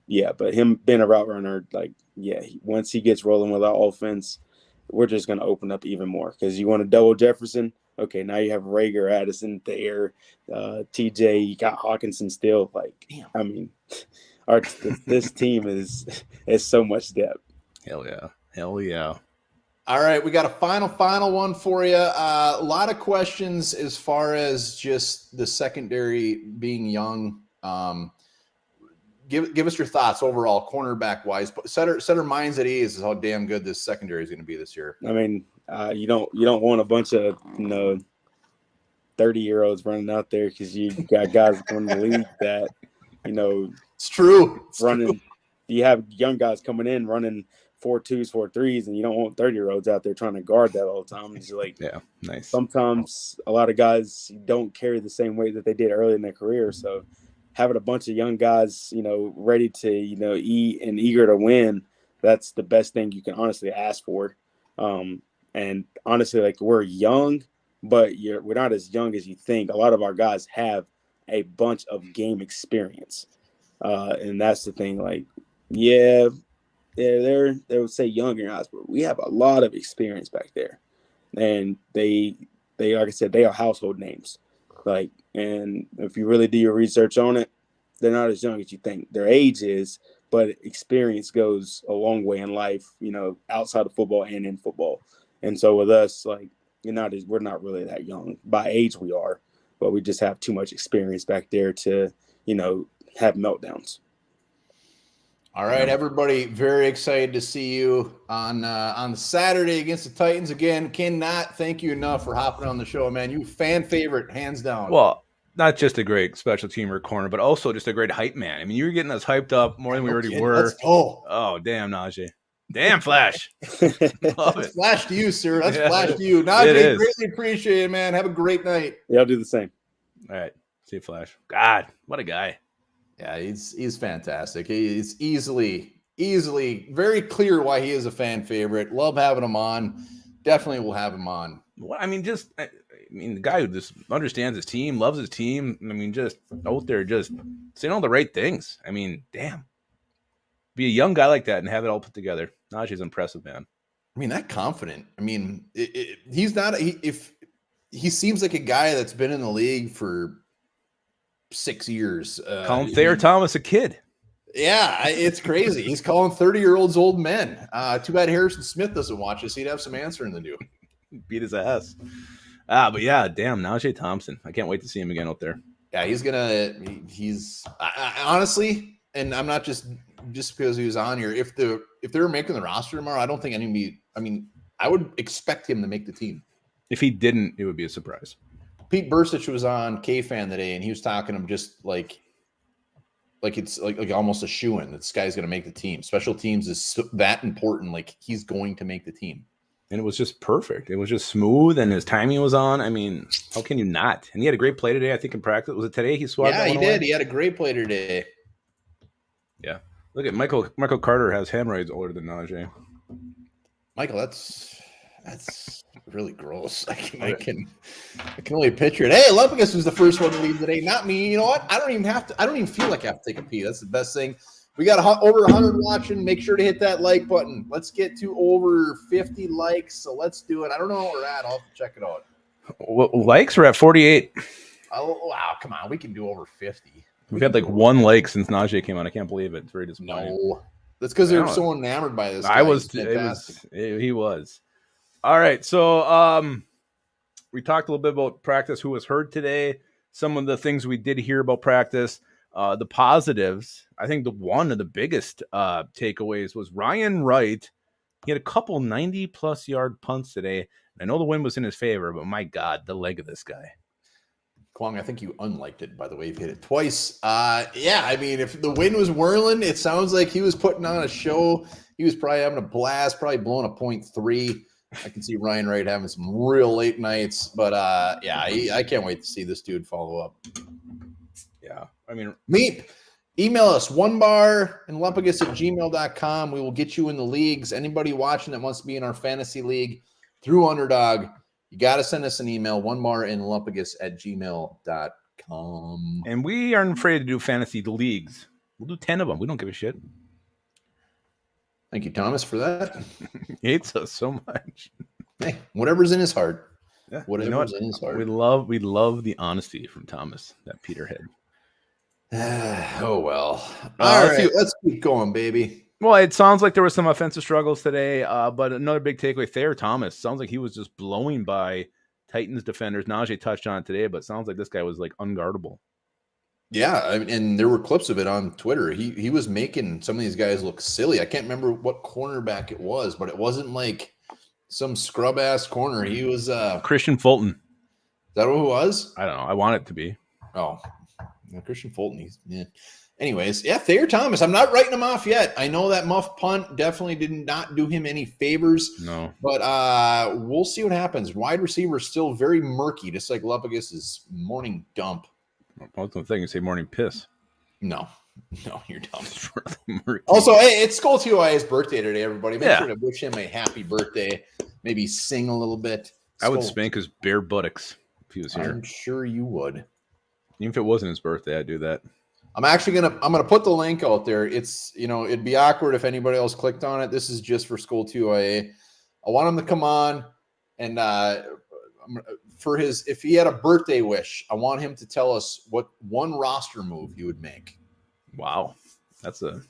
Yeah, but him being a route runner, like yeah, once he gets rolling with our offense, we're just going to open up even more because you want to double Jefferson. Okay, now you have Rager, Addison, Thayer, TJ, you got Hawkinson still. Like, damn. I mean, this team is so much depth. Hell yeah. All right, we got a final one for you. A lot of questions as far as just the secondary being young. Give us your thoughts overall, cornerback wise. But set our minds at ease is how damn good this secondary is going to be this year. I mean, you don't want a bunch of 30-year-olds running out there because you got guys from the league that it's true. Running. You have young guys coming in running 4.2s, 4.3s, and you don't want 30-year-olds out there trying to guard that all the time. It's like nice. Sometimes a lot of guys don't carry the same weight that they did early in their career, so having a bunch of young guys, ready to, eat and eager to win, that's the best thing you can honestly ask for. And honestly, like we're young, but we're not as young as you think. A lot of our guys have a bunch of game experience. And that's the thing. Like, they would say younger guys, but we have a lot of experience back there. And they like I said, they are household names. Like, and if you really do your research on it, they're not as young as you think. Their age is, but experience goes a long way in life, outside of football and in football. And so with us, like, we're not really that young. By age we are, but we just have too much experience back there to, have meltdowns. All right, everybody, very excited to see you on Saturday against the Titans. Again, cannot thank you enough for hopping on the show, man. You fan favorite, hands down. Well, not just a great special teamer corner, but also just a great hype man. I mean, you were getting us hyped up more than we already were. Let's go. Oh, damn, Najee. Damn, Flash. That's Flash to you, sir. That's Flash to you. Najee, greatly appreciate it, man. Have a great night. Yeah, I'll do the same. All right. See you, Flash. God, what a guy. Yeah, he's fantastic. He's easily very clear why he is a fan favorite. Love having him on. Definitely will have him on. Well, I mean, the guy who just understands his team, loves his team. I mean, just out there, just saying all the right things. I mean, damn. Be a young guy like that and have it all put together. Najee's impressive, man. I mean, that confident. I mean, he's not. If he seems like a guy that's been in the league for 6 years. Calling Thayer Thomas a kid. Yeah, it's crazy. He's calling 30-year-olds old men. Too bad Harrison Smith doesn't watch us. He'd have some answering to do. Beat his ass. But yeah, damn, Najee Thompson. I can't wait to see him again out there. Yeah, he's honestly, and I'm not just because he was on here. If they were making the roster tomorrow, I don't think anybody. I mean, I would expect him to make the team. If he didn't, it would be a surprise. Pete Bursich was on K-Fan today, and he was talking to him just like it's like almost a shoo-in. This guy's going to make the team. Special teams is that important. Like, he's going to make the team. And it was just perfect. It was just smooth, and his timing was on. I mean, how can you not? And he had a great play today, I think, in practice. Was it today he swatted? Yeah, he did. He had a great play today. Yeah. Look at Michael Carter has hemorrhoids older than Najee. Michael, that's really gross. I can only picture it. Hey, Lumpicus was the first one to leave today, not me. You know what? I don't even feel like I have to take a pee. That's the best thing. We got over 100 watching. Make sure to hit that like button. Let's get to over 50 likes. So let's do it. I don't know where we're at. I'll have to check it out. Well, likes are at 48. Oh, wow. Come on. We can do over 50. We've had like one like since Najee came on. I can't believe it. It's very disappointing. No. That's because they're so enamored by this guy. He was. All right. So we talked a little bit about practice, who was hurt today, some of the things we did hear about practice. The positives, I think one of the biggest takeaways was Ryan Wright. He had a couple 90-plus yard punts today. I know the wind was in his favor, but my God, the leg of this guy. Kwong, I think you unliked it, by the way. You've hit it twice. Yeah, I mean, if the wind was whirling, it sounds like he was putting on a show. He was probably having a blast, probably blowing a .3. I can see Ryan Wright having some real late nights. But, yeah, I can't wait to see this dude follow up. Yeah, I mean, Meep, email us, onebarandlumpagus@gmail.com. We will get you in the leagues. Anybody watching that wants to be in our fantasy league through Underdog, you got to send us an email, onebarandlumpagus@gmail.com. and we aren't afraid to do fantasy leagues. We'll do 10 of them. We don't give a shit. Thank you, Thomas, for that. He hates us so much. Hey, whatever's in his heart. Yeah, Whatever's in his heart. We love the honesty from Thomas, that Peterhead. Oh, well. All right, let's keep going, baby. Well, it sounds like there was some offensive struggles today, but another big takeaway, Thayer Thomas. Sounds like he was just blowing by Titans defenders. Najee touched on it today, but sounds like this guy was like unguardable. Yeah, and there were clips of it on Twitter. He was making some of these guys look silly. I can't remember what cornerback it was, but it wasn't like some scrub-ass corner. He was Christian Fulton. Is that who it was? I don't know. I want it to be. Oh, no, Christian Fulton. Yeah. Anyways, yeah, Thayer Thomas. I'm not writing him off yet. I know that muff punt definitely did not do him any favors. No. But we'll see what happens. Wide receiver is still very murky, just like Lupagus' morning dump. I was thinking you say morning piss. No, you're dumb. Really Also, hey, it's Skull TYA's birthday today, everybody. Make Yeah. sure to wish him a happy birthday. Maybe sing a little bit. I would Skull, spank his bare buttocks if he was here. I'm sure you would. Even if it wasn't his birthday, I'd do that. I'm gonna put the link out there. It's it'd be awkward if anybody else clicked on it. This is just for Skull TYA. I want him to come on and if he had a birthday wish, I want him to tell us what one roster move he would make. Wow. That's a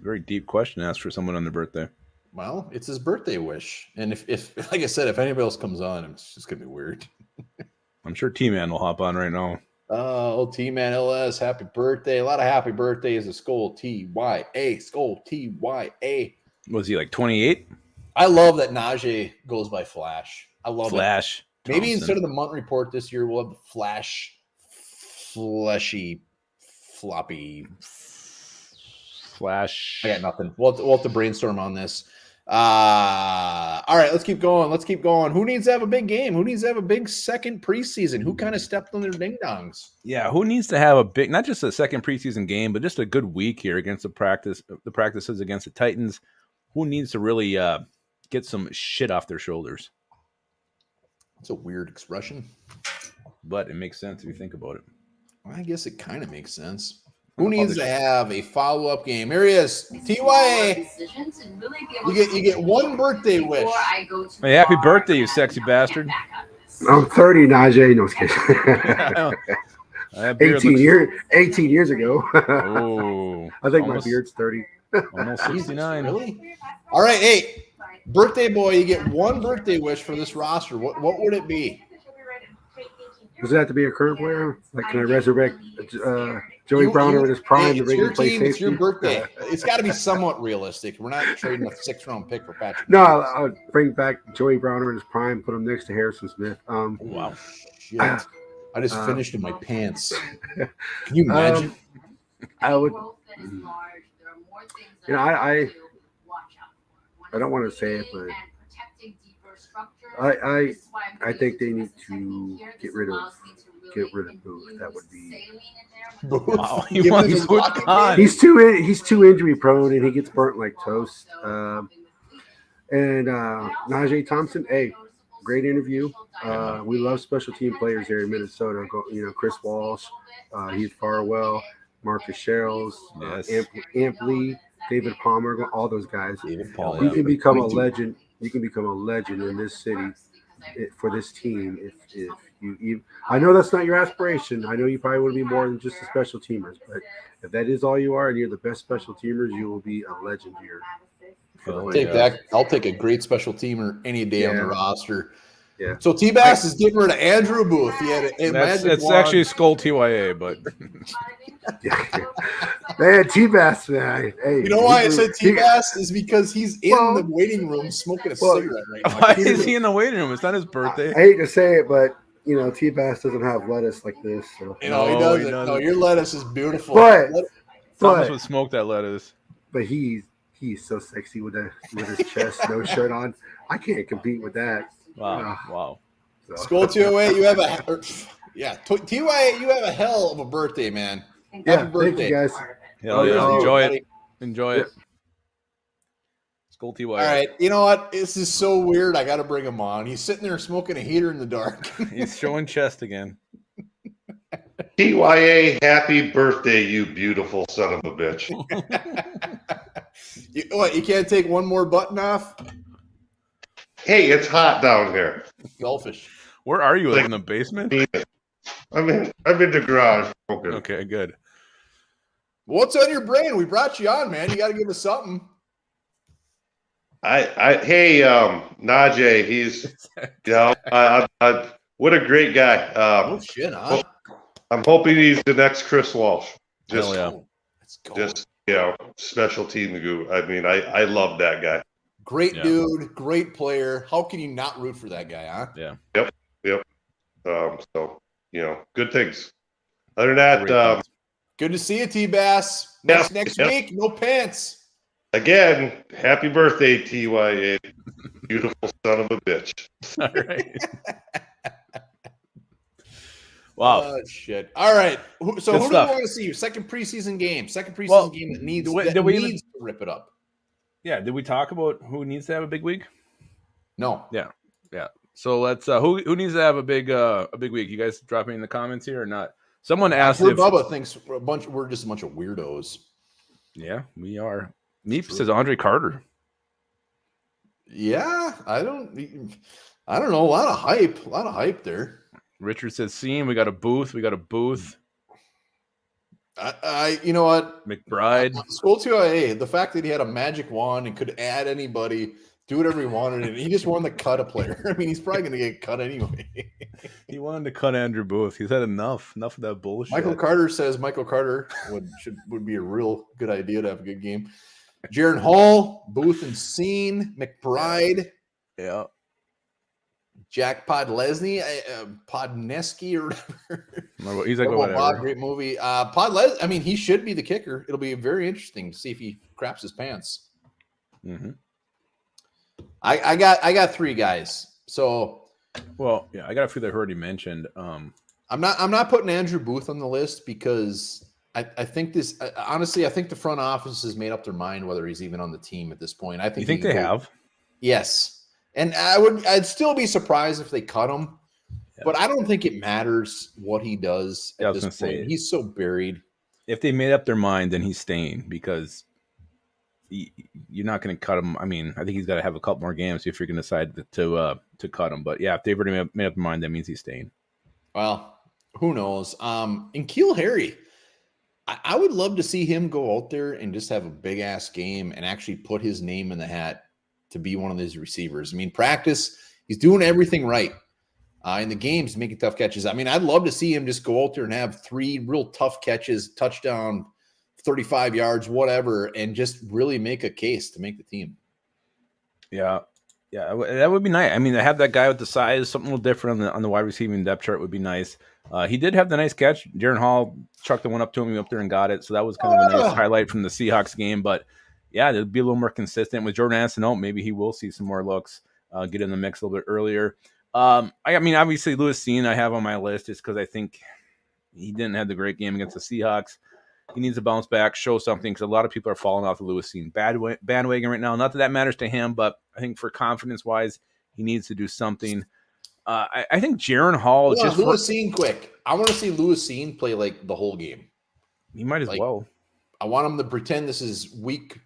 very deep question to ask for someone on their birthday. Well, it's his birthday wish. And if like I said, if anybody else comes on, it's just gonna be weird. I'm sure T-Man will hop on right now. Old T-Man LS, happy birthday. A lot of happy birthdays to Skull TYA. Skull TYA. Was he like 28? I love that Najee goes by Flash. I love Flash. it. Maybe Thompson. instead of the Munt Report this year, we'll have the Flash, fleshy, floppy. Flash. I got nothing. We'll have to brainstorm on this. All right, let's keep going. Who needs to have a big game? Who needs to have a big second preseason? Who kind of stepped on their ding-dongs? Yeah, who needs to have a big, not just a second preseason game, but just a good week here against the practices against the Titans? Who needs to really get some shit off their shoulders? That's a weird expression. But it makes sense if you think about it. I guess it kind of makes sense. Who needs to have a follow-up game? Here he is, TYA. You get one birthday wish. Hey, happy birthday, you sexy bastard. I'm 30, Najee. No, I was kidding. 18 years ago. Oh, I think my beard's 30. Almost 69. Really? All right, hey, birthday boy, you get one birthday wish for this roster. What would it be? Does it have to be a current player? Like, can I resurrect Joey Browner in his prime? It's your team. It's your birthday. It's got to be somewhat realistic. We're not trading a 6th-round pick for Patrick. No, I'll bring back Joey Browner in his prime, put him next to Harrison Smith. Wow. Shit. I just finished in my pants. Can you imagine? I would. I don't want to say it, but I think they need to get rid of Booth. That would be. Wow, he wants Booth gone. He's too injury prone, and he gets burnt like toast. And Najee Thompson, hey, great interview. We love special team players there in Minnesota. Chris Walsh, Heath Farwell, Marcus Sherrills, Amp Lee, David Palmer, all those guys. You can become a legend. You can become a legend in this city for this team if you. I know that's not your aspiration. I know you probably want to be more than just a special teamers, but if that is all you are and you're the best special teamers, you will be a legend here. I'll take a great special teamer any day on the roster. Yeah. So T-Bass is giving her to Andrew Booth. He had It's actually Skull TYA, but man, T-Bass, man. Hey, you know why I said T-Bass is because he's in the waiting room smoking a cigarette right now. Why is he in the waiting room? It's not his birthday. I hate to say it, but T-Bass doesn't have lettuce like this. So. He No, he doesn't. doesn't. No, your lettuce is beautiful. Thomas would smoke that lettuce. But he's so sexy with his chest, no shirt on. I can't compete with that. Wow. So. Skull 208, you have TYA, you have a hell of a birthday, man. Happy birthday. Thank you guys. Hell yeah. Enjoy it. Skull TYA. All right. You know what? This is so weird. I got to bring him on. He's sitting there smoking a heater in the dark. He's showing chest again. TYA, happy birthday, you beautiful son of a bitch. You can't take one more button off? Hey, it's hot down here. Selfish. Where are you? Like in the basement? I'm in the garage. Okay, good. What's on your brain? We brought you on, man. You got to give us something. Hey, Najee, he's, what a great guy. Oh shit, huh? I'm hoping he's the next Chris Walsh. Hell yeah. Let's go. Just special team goo. I mean, I love that guy. Great dude, great player. How can you not root for that guy, huh? Yeah. Yep. So good things. Other than that, good to see you, T-Bass. Next week, no pants. Again, happy birthday, TYA. Beautiful son of a bitch. All right. Wow. Oh, shit. All right. So who do you want to see? Second preseason game that needs to rip it up. Yeah. Did we talk about who needs to have a big week? No. Yeah. So let's who needs to have a big week? You guys drop me in the comments here or not? Someone asked if Bubba thinks we're just a bunch of weirdos. Yeah, we are. Meep says Andre Carter. Yeah, I don't know. A lot of hype there. Richard says, "Scene. We got a booth. You know what? McBride. Skull 2IA, the fact that he had a magic wand and could add anybody, do whatever he wanted, and he just wanted to cut a player. I mean, he's probably going to get cut anyway. He wanted to cut Andrew Booth. He's had enough of that bullshit. Michael Carter says Michael Carter would be a real good idea to have a good game. Jaron Hall, Booth and Scene, McBride. Yeah. Jack Podlesny, Podneski or whatever. He's like, whatever. Bob, great movie. I mean, he should be the kicker. It'll be very interesting to see if he craps his pants. Mm-hmm. I got three guys. So, well, yeah, I got a few that I already mentioned. I'm not putting Andrew Booth on the list because I think this honestly, I think the front office has made up their mind whether he's even on the team at this point. I think you think they have? Yes. And I'd still be surprised if they cut him, but I don't think it matters what he does at this point. He's so buried. If they made up their mind, then he's staying because you're not going to cut him. I mean, I think he's got to have a couple more games if you're going to decide to cut him. But yeah, if they've already made up their mind, that means he's staying. Well, who knows? And Keel Harry, I would love to see him go out there and just have a big ass game and actually put his name in the hat to be one of these receivers. I mean, practice, he's doing everything right. In the games, making tough catches. I mean, I'd love to see him just go out there and have 3 real tough catches, touchdown, 35 yards, whatever, and just really make a case to make the team. Yeah, that would be nice. I mean, to have that guy with the size, something a little different on the wide receiving depth chart would be nice. He did have the nice catch. Jaron Hall chucked the one up to him, he went up there and got it. So that was kind of a nice highlight from the Seahawks game. But yeah, it'll be a little more consistent with Jordan Addison. Maybe he will see some more looks, get in the mix a little bit earlier. I mean, obviously Lewis Cine I have on my list just because I think he didn't have the great game against the Seahawks. He needs to bounce back, show something, because a lot of people are falling off the Lewis Cine bandwagon right now. Not that matters to him, but I think for confidence-wise, he needs to do something. I think Jaron Hall just Lewis Cine quick. I want to see Lewis Cine play like the whole game. He might as well. I want him to pretend this is week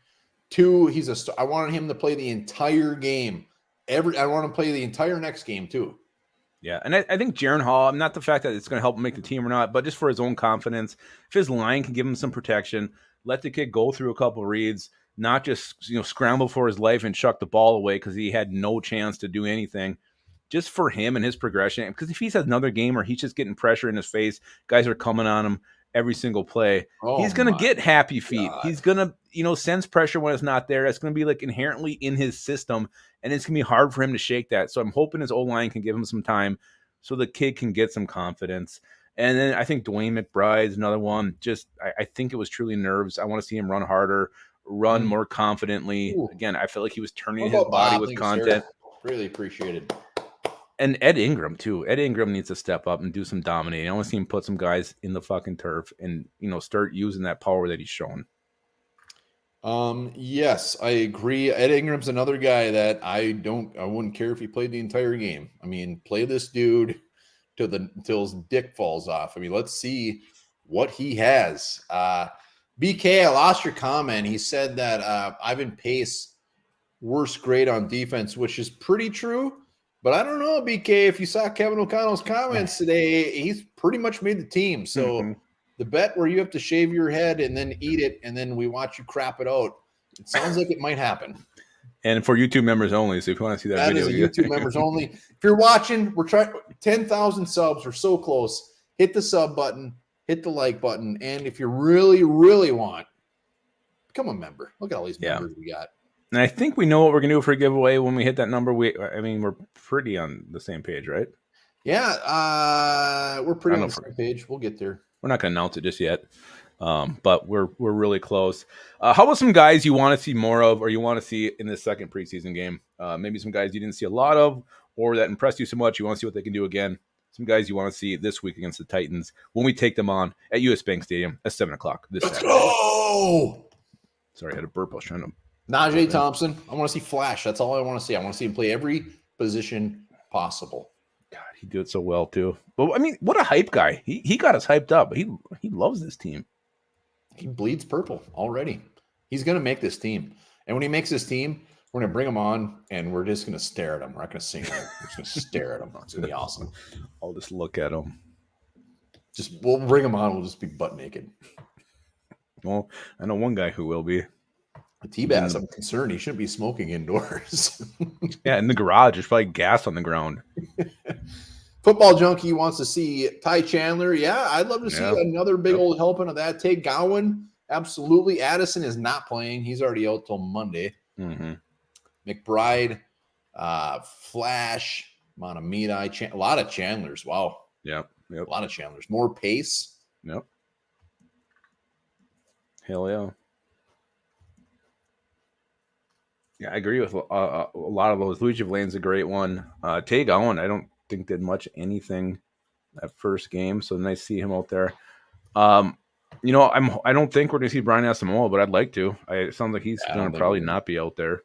2. I want him to play the entire game. I want him to play the entire next game too. Yeah, and I think Jaron Hall, not the fact that it's going to help him make the team or not, but just for his own confidence, if his line can give him some protection, let the kid go through a couple of reads, not just scramble for his life and chuck the ball away because he had no chance to do anything. Just for him and his progression, because if he has another game where he's just getting pressure in his face, guys are coming on him every single play, he's going to get happy feet. God. He's going to, sense pressure when it's not there. It's going to be like inherently in his system, and it's going to be hard for him to shake that. So I'm hoping his O-line can give him some time, so the kid can get some confidence. And then I think Dwayne McBride's another one. Just I think it was truly nerves. I want to see him run harder, run more confidently. Ooh. Again, I feel like he was turning How his about body Bob? with Thank you, content. sir. Really appreciated. And Ed Ingram too. Ed Ingram needs to step up and do some dominating. I want to see him put some guys in the fucking turf and start using that power that he's shown. Yes, I agree. Ed Ingram's another guy that I wouldn't care if he played the entire game. I mean, play this dude until his dick falls off. I mean, let's see what he has. BK, I lost your comment. He said that Ivan Pace worst grade on defense, which is pretty true. But I don't know, BK, if you saw Kevin O'Connell's comments today, he's pretty much made the team. So the bet where you have to shave your head and then eat it, and then we watch you crap it out, it sounds like it might happen. And for YouTube members only, so if you want to see that video, is YouTube members only. If you're watching, we're trying 10,000 subs. We're so close. Hit the sub button, hit the like button, and if you really, really want, become a member. Look at all these members we got. And I think we know what we're gonna do for a giveaway when we hit that number. We're pretty on the same page, right? Yeah, we're pretty on the same page. We'll get there. We're not gonna announce it just yet, but we're really close. How about some guys you want to see more of, or you want to see in this second preseason game? Maybe some guys you didn't see a lot of, or that impressed you so much you want to see what they can do again. Some guys you want to see this week against the Titans when we take them on at US Bank Stadium at 7:00 this Saturday. Go! Sorry, I had a burp. I was trying to. Najee Thompson. I want to see flash. That's all I want to see. I want to see him play every position possible. God, he did so well too. But I mean, what a hype guy. He got us hyped up. He loves this team. He bleeds purple already. He's going to make this team. And when he makes this team, we're going to bring him on and we're just going to stare at him. We're not going to sing him. We're just going to stare at him. It's going to be awesome. I'll just look at him. We'll bring him on. We'll just be butt naked. Well, I know one guy who will be. T-Bass, I'm concerned he shouldn't be smoking indoors. Yeah, in the garage. There's probably gas on the ground. Football Junkie wants to see Ty Chandler. Yeah, I'd love to see another big old helping of that. Tay Gowan, absolutely. Addison is not playing. He's already out till Monday. McBride, Flash, Monamita, a lot of Chandlers. Wow. Yep. A lot of Chandlers. More pace. Yep. Hell yeah. Yeah, I agree with a lot of those. Luigi Vlane's a great one. Tay Gowan, I don't think did much anything that first game, so nice to see him out there. I don't think we're going to see Brian Asamoah, but I'd like to. It sounds like he's going to probably not be out there.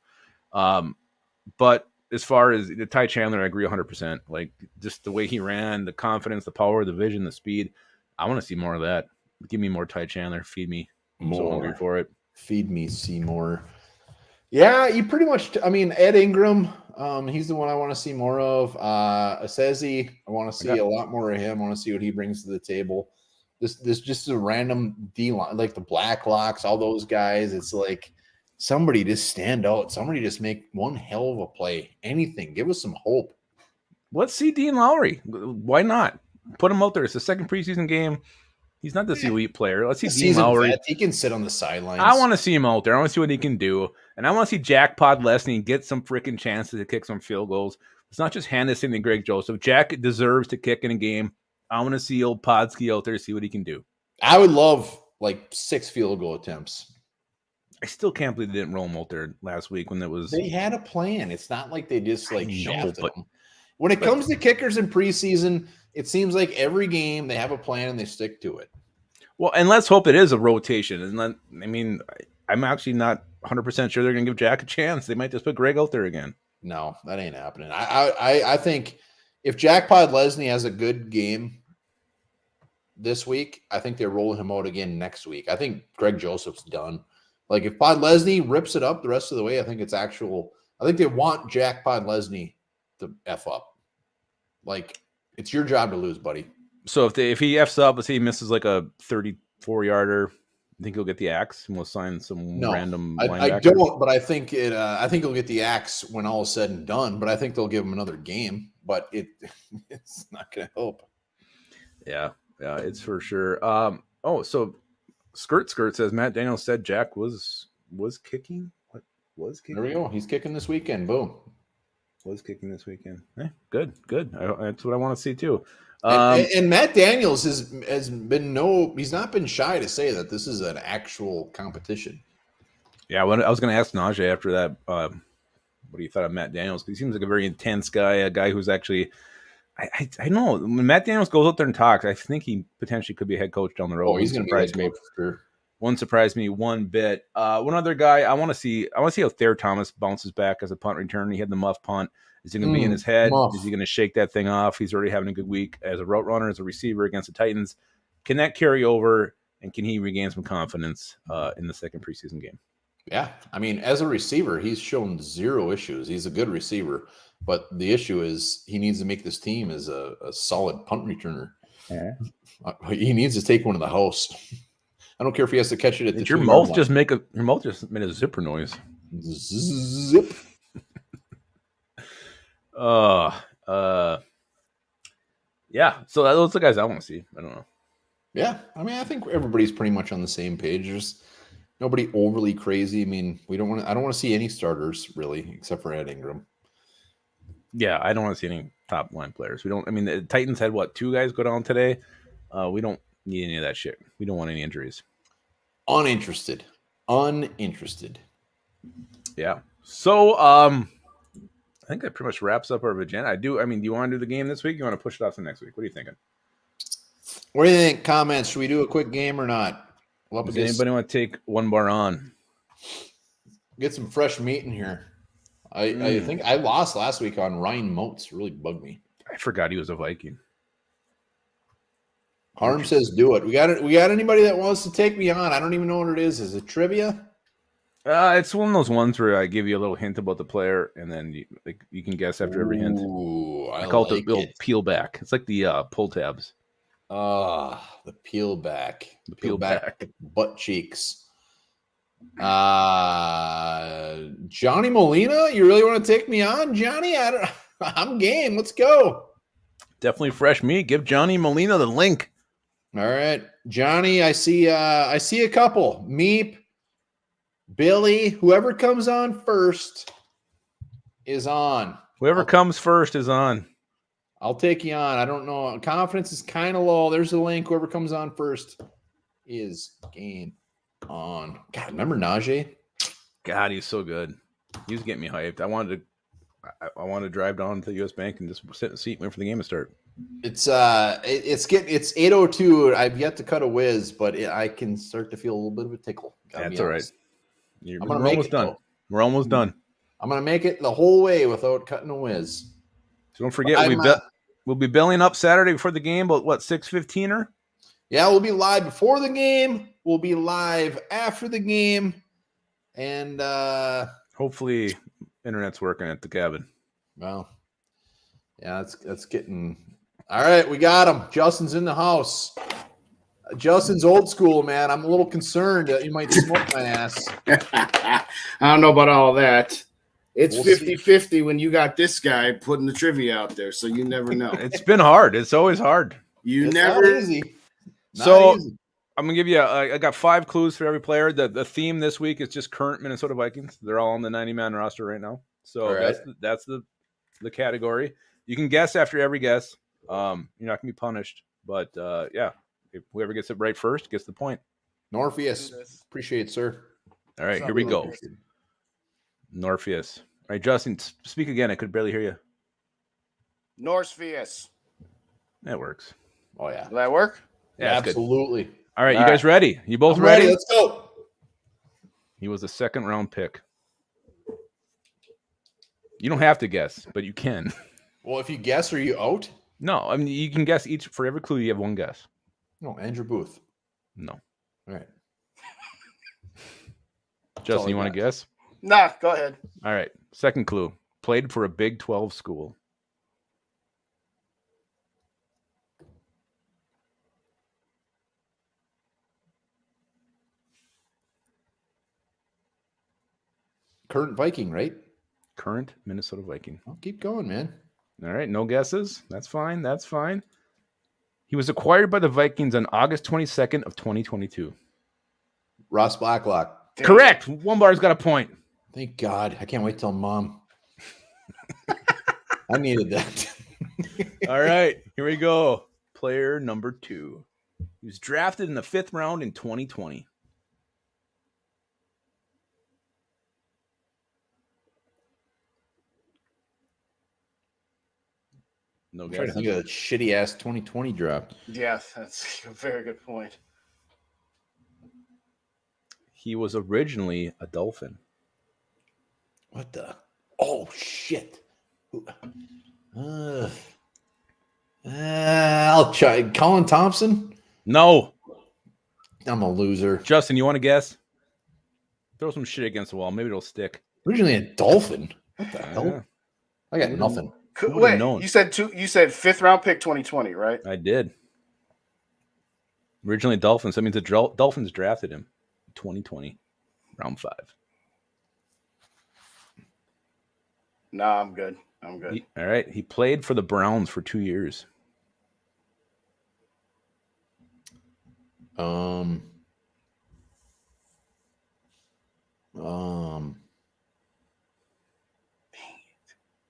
But as far as the Ty Chandler, I agree 100%. Like just the way he ran, the confidence, the power, the vision, the speed. I want to see more of that. Give me more Ty Chandler. Feed me. I'm so hungry for it. Feed me, Seymour. Yeah, you pretty much. I mean, Ed Ingram, he's the one I want to see more of. Assezi, I want to see a lot more of him. I want to see what he brings to the table. This just a random D line, like the Blacklocks, all those guys. It's like somebody just stand out. Somebody just make one hell of a play. Anything. Give us some hope. Let's see Dean Lowry. Why not? Put him out there. It's the second preseason game. He's not this elite player. Let's see Dean Lowry. He can sit on the sidelines. I want to see him out there. I want to see what he can do. And I want to see Jack Podlesny get some freaking chances to kick some field goals. It's not just hand this in to Greg Joseph. Jack deserves to kick in a game. I want to see old Podsky out there, see what he can do. I would love like 6 field goal attempts. I still can't believe they didn't roll him out there last week when it was. They had a plan. It's not like they just shafted him. When it comes to kickers in preseason, it seems like every game they have a plan and they stick to it. Well, and let's hope it is a rotation. And I'm actually not 100% sure they're going to give Jack a chance. They might just put Greg out there again. No, that ain't happening. I think if Jack Podlesny has a good game this week, I think they're rolling him out again next week. I think Greg Joseph's done. Like if Podlesny rips it up the rest of the way, I think they want Jack Podlesny to F up. Like it's your job to lose, buddy. So if he F's up, let's say he misses like a 34-yarder, I think he'll get the axe and we'll sign some random linebacker. I don't, but I think he'll get the axe when all is said and done. But I think they'll give him another game. But it's not going to help. Yeah, it's for sure. So Skirt says Matt Daniels said Jack was kicking. What was kicking? There we go. He's kicking this weekend. Boom. Was kicking this weekend. Good. That's what I want to see too. And Matt Daniels has been he's not been shy to say that this is an actual competition. Yeah, I was going to ask Najee after that. What do you thought of Matt Daniels? Because he seems like a very intense guy, a guy who's actually. I know when Matt Daniels goes out there and talks, I think he potentially could be a head coach down the road. Oh, he's going to be a head coach for sure. Wouldn't surprise me one bit. One other guy I want to see how Thayer Thomas bounces back as a punt returner. He had the muff punt. Is he going to be in his head? Muff. Is he going to shake that thing off? He's already having a good week as a route runner, as a receiver against the Titans. Can that carry over, and can he regain some confidence in the second preseason game? Yeah, I mean, as a receiver, he's shown zero issues. He's a good receiver, but the issue is he needs to make this team as a solid punt returner. Yeah. He needs to take one to the house. I don't care if he has to catch it at the your mouth just made a zipper noise. Zip. Yeah. So those are the guys I want to see. I don't know. Yeah, I mean, I think everybody's pretty much on the same page. There's nobody overly crazy. I mean, I don't want to see any starters really, except for Ed Ingram. Yeah, I don't want to see any top line players. The Titans had 2 guys go down today. We don't need any of that shit. We don't want any injuries. Uninterested. Yeah. So, I think that pretty much wraps up our agenda. Do you want to do the game this week? You want to push it off to next week? What are you thinking? What do you think? Comments. Should we do a quick game or not? Does anybody want to take one bar on? Get some fresh meat in here. I think I lost last week on Ryan Moats. Really bugged me. I forgot he was a Viking. Harm says do it. We got anybody that wants to take me on? I don't even know what it is. Is it trivia? It's one of those ones where I give you a little hint about the player, and then you can guess after every hint. Ooh, I call it the little peel back. It's like the pull tabs. The peel back. The peel back. Butt cheeks. Johnny Molina, you really want to take me on, Johnny? I'm game. Let's go. Definitely fresh meat. Give Johnny Molina the link. All right, Johnny. I see a couple. Meep, Billy. Whoever comes on first is on. Whoever comes first is on. I'll take you on. I don't know. Confidence is kind of low. There's the link. Whoever comes on first is game on. God, remember Najee? God, he's so good. He was getting me hyped. I wanted to drive down to the US Bank and just sit in the seat and wait for the game to start. It's 8:02. I've yet to cut a whiz, but I can start to feel a little bit of a tickle. That's all right. We're almost done. We're almost done. I'm gonna make it the whole way without cutting a whiz. So don't forget, we'll be belling up Saturday before the game. About 6:15? Yeah, we'll be live before the game. We'll be live after the game, and hopefully, internet's working at the cabin. Well, yeah, that's getting. All right, we got him. Justin's in the house. Justin's old school, man. I'm a little concerned that you might smoke my ass. I don't know about all that. It's We'll 50-50 when you got this guy putting the trivia out there, so you never know. It's been hard. It's always hard. It's not easy. So I'm gonna give you. I got 5 clues for every player. The theme this week is just current Minnesota Vikings. They're all on the 90-man roster right now. So right. that's the category. You can guess after every guess. You're not gonna be punished, but yeah, if whoever gets it right first gets the point. Norpheus, appreciate it, sir. All right, here we go. Norpheus. All right, Justin, speak again. I could barely hear you. Norpheus. That works. Oh yeah, Will that work? Yeah, absolutely. Good. All right, you guys ready? You both ready? Let's go. He was a 2nd round pick. You don't have to guess, but you can. Well, if you guess, are you out? No, I mean you can guess each for every clue. You have 1 guess. No, Andrew Booth. No. All right. Justin, you want to guess? Nah, go ahead. All right. 2nd clue. Played for a Big 12 school. Current Viking, right? Current Minnesota Viking. I'll keep going, man. All right. No guesses. That's fine. That's fine. He was acquired by the Vikings on August 22nd of 2022. Ross Blacklock. Correct. 1 bar's got a point. Thank God. I can't wait till mom. I needed that. All right, here we go. Player number 2. He was drafted in the 5th round in 2020. No I'm trying to guess. think of that shitty ass 2020 draft. Yeah, that's a very good point. He was originally a Dolphin. What the? Oh shit! I'll try. Colin Thompson. No. I'm a loser. Justin, you want to guess? Throw some shit against the wall. Maybe it'll stick. Originally a Dolphin. What the hell? I got nothing. Wait, you said 5th round pick 2020, right? I did. Originally Dolphins. That means the Dolphins drafted him in 2020, round 5. Nah, I'm good. I'm good. All right. He played for the Browns for 2 years.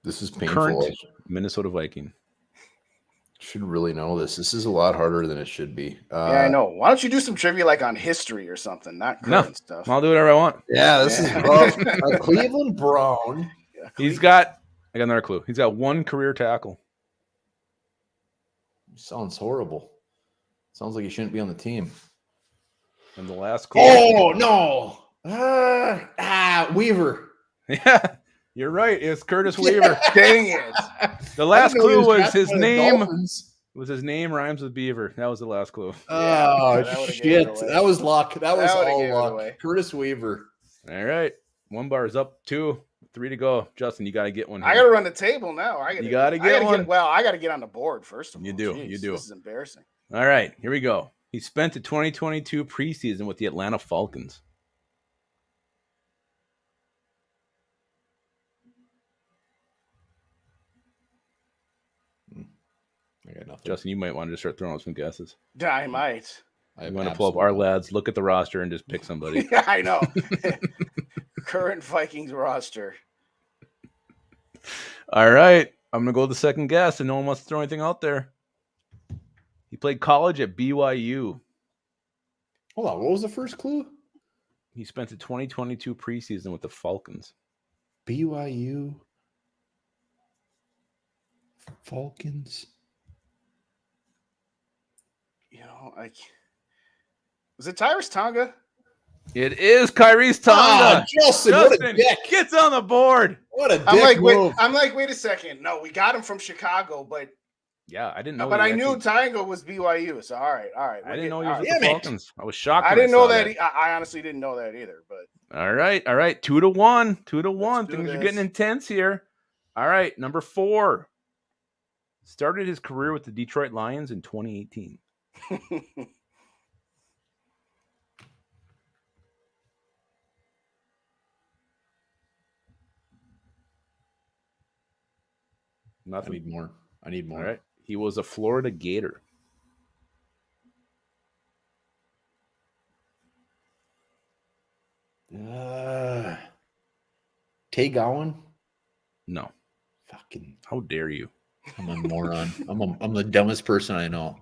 This is painful. Current Minnesota Viking. Should really know this. This is a lot harder than it should be. Yeah, I know. Why don't you do some trivia like on history or something, not current stuff? I'll do whatever I want. Yeah, this is rough. A Cleveland Brown. I got another clue. He's got 1 career tackle. Sounds horrible. Sounds like he shouldn't be on the team. And the last clue. Oh no! Weaver. Yeah, you're right. It's Curtis Weaver. Dang it! The last clue was drafted his by the name. Dolphins. Was his name rhymes with Beaver? That was the last clue. Oh that would've gave shit! it away. That was luck. That was would've all gave it luck. away. Curtis Weaver. All right, 1 bar is up. 2, 3 to go. Justin, you got to get one. I got to run the table now. You gotta get one. I got to get on the board first of all. You do. Jeez, You do. This is embarrassing. All right, here we go. He spent the 2022 preseason with the Atlanta Falcons. I got nothing. Justin, you might want to just start throwing out some guesses. Yeah, I might. You want to pull up our lads, look at the roster, and just pick somebody. Yeah, I know. Current Vikings roster. All right, I'm going to go with the second guess, and no one wants to throw anything out there. He played college at BYU. Hold on. What was the first clue? He spent the 2022 preseason with the Falcons. BYU. Falcons. You know, was it Tyrus Tonga? It is Kyrie's Tonga. Justin, what a dick. Gets on the board. What a dick move. Wait a second. No, we got him from Chicago, but yeah, I didn't know. But I knew Tonga was BYU. So all right. I didn't know he was with Damn the it. Falcons. I was shocked. I when didn't know saw that. I honestly didn't know that either. But all right. 2-1. 2-1. Let's do Things are this. getting intense here. All right, number 4. Started his career with the Detroit Lions in 2018. Nothing. I need more. All right. He was a Florida Gator. Tay Gowan? No. Fucking. How dare you? I'm a moron. I'm the dumbest person I know.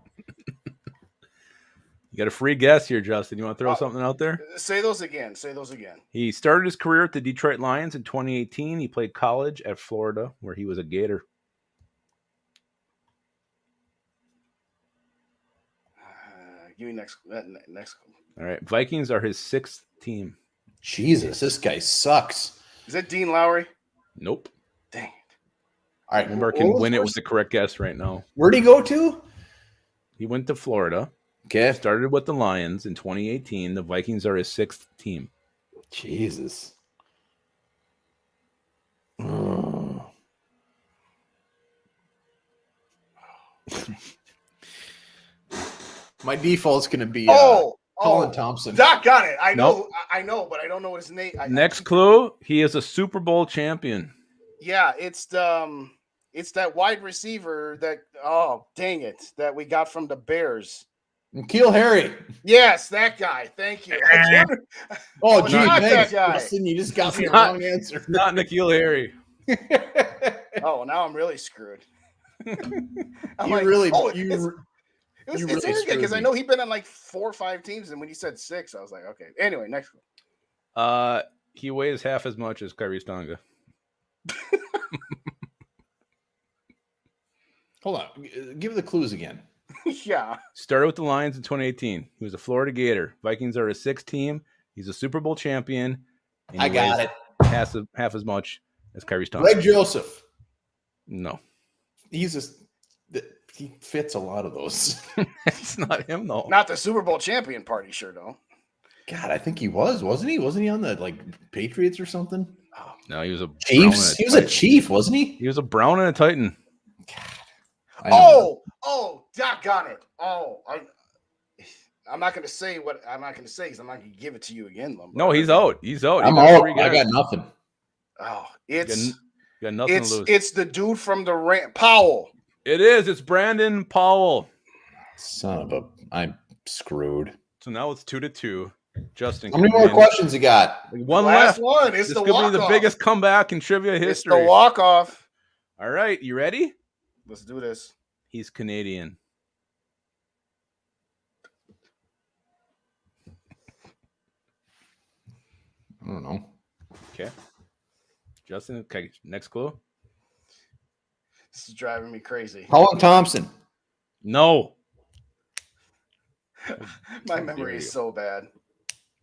You got a free guess here, Justin. You want to throw something out there? say those again. He started his career at the Detroit Lions in 2018. He played college at Florida, where he was a Gator. Give me next. All right. Vikings are his 6th team. Jesus, this guy sucks. Is that Dean Lowry? Nope. Dang it. All right. Remember, can win it with the correct guess right now. Where'd he go to? He went to Florida. Okay. Started with the Lions in 2018. The Vikings are his 6th team. Jesus. Oh. My default's going to be Colin Thompson. Doc got it. I know. Nope. I know, but I don't know what his name. Next clue: he is a Super Bowl champion. Yeah, it's that wide receiver that. Oh, dang it! That we got from the Bears. N'Keal Harry. Yes, that guy. Thank you. Oh, gee, not thanks, that guy. Justin. You just got me a Not- wrong answer. Not N'Keal Harry. Oh, now I'm really screwed. I'm You really, oh, you it's really interesting because screwed I me. know he's been on like 4 or 5 teams, and when you said 6, I was like, okay. Anyway, next one. He weighs half as much as Kyrie Stonga. Hold on. Give the clues again. Yeah. Started with the Lions in 2018. He was a Florida Gator. Vikings are his 6th team. He's a Super Bowl champion. And I he got weighs it. half as much as Kyrie Stonga. Greg Joseph. No. He fits a lot of those. It's not him, though. Not the Super Bowl champion party, sure though. God, I think he wasn't he? Wasn't he on the Patriots or something? Oh, No, he was a Chiefs. He was a Chief, wasn't he? He was a Brown and a Titan. doggone it. I'm not going to say what I'm not going to say because I'm not going to give it to you again, Lumber. No, he's out. He's out. I'm out. I got nothing. Oh, You got nothing to lose. It's the dude from the Rant, Powell. It is. It's Brandon Powell. Son of a, I'm screwed. So now it's 2-2. Justin, How many more questions you got? One Last left. one. It's This the could walk-off. be the biggest comeback in trivia It's history. the walk-off. All right, you ready? Let's do this. He's Canadian. I don't know. Okay. Justin, okay, next clue. This is driving me crazy. Colin Thompson. No. My How memory dare is you. so bad.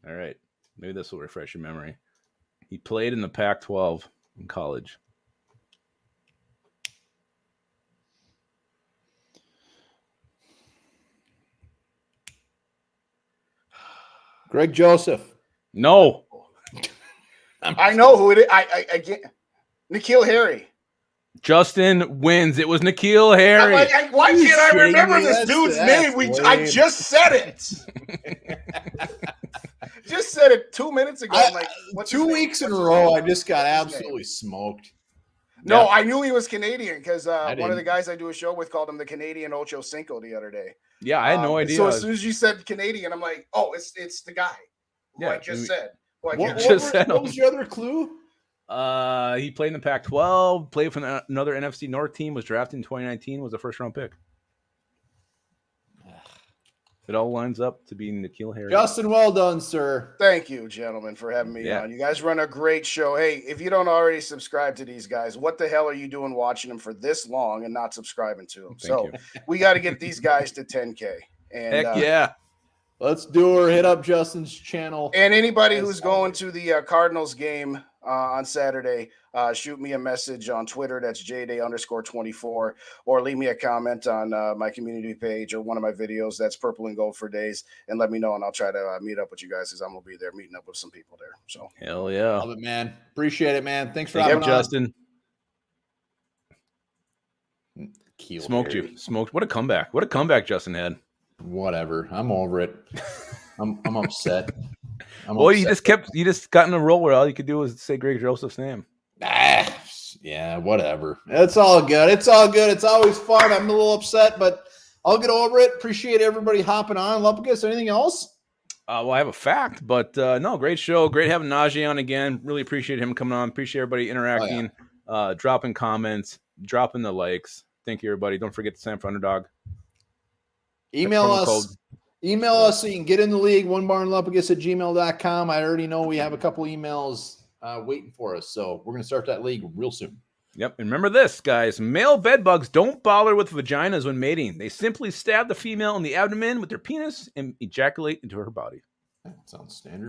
All right. Maybe this will refresh your memory. He played in the Pac-12 in college. Greg Joseph. No. I know who it is. I get N'Keal Harry. Justin wins. It was N'Keal Harry. I'm like, why You can't I kidding remember me? this That's- dude's that's name? I lame. just said it. Just said it 2 minutes ago. I'm like, what's his 2 name? weeks in a What's his row, name? I just got What's his absolutely smoked. No, Yeah. I knew he was Canadian because one of the didn't. guys I do a show with called him the Canadian Ocho Cinco the other day. Yeah, I had no idea. So as soon as you said Canadian, I'm like, oh, it's the guy who I Yeah, just we- said. Who I What, can't just what, said what him. was your other clue? He played in the Pac-12, played for another NFC North team, was drafted in 2019, was a first-round pick. It all lines up to be N'Keal Harry. Justin, well done, sir. Thank you, gentlemen, for having me Yeah. on. You guys run a great show. Hey, if you don't already subscribe to these guys, what the hell are you doing watching them for this long and not subscribing to them? Thank So you. we got to get these guys to 10K. And Heck yeah. Let's do her. Hit up Justin's channel. And anybody As who's going always. to the Cardinals game on Saturday, shoot me a message on Twitter. That's JDay_24, or leave me a comment on my community page or one of my videos. That's Purple and Gold for Days, and let me know, and I'll try to meet up with you guys, because I'm gonna be there meeting up with some people there. So Hell yeah. Love it, man. Appreciate it, man. Thanks for Thank having you, on. Justin. Keel Smoked Harry. you. Smoked. What a comeback. What a comeback Justin had. Whatever. I'm over it. I'm upset. Well, you just got in a roll where all you could do was say Greg Joseph's name. Yeah, whatever. It's all good. It's all good. It's always fun. I'm a little upset, but I'll get over it. Appreciate everybody hopping on. Lupicus, anything else? Well, I have a fact, but no, great show. Great having Najee on again. Really appreciate him coming on. Appreciate everybody interacting, dropping comments, dropping the likes. Thank you, everybody. Don't forget to sign up for Underdog. Email Promo us. code. Email us so you can get in the league, onebarnlupicus@gmail.com. I already know we have a couple emails waiting for us, so we're going to start that league real soon. Yep. And remember this, guys. Male bedbugs don't bother with vaginas when mating. They simply stab the female in the abdomen with their penis and ejaculate into her body. That sounds standard.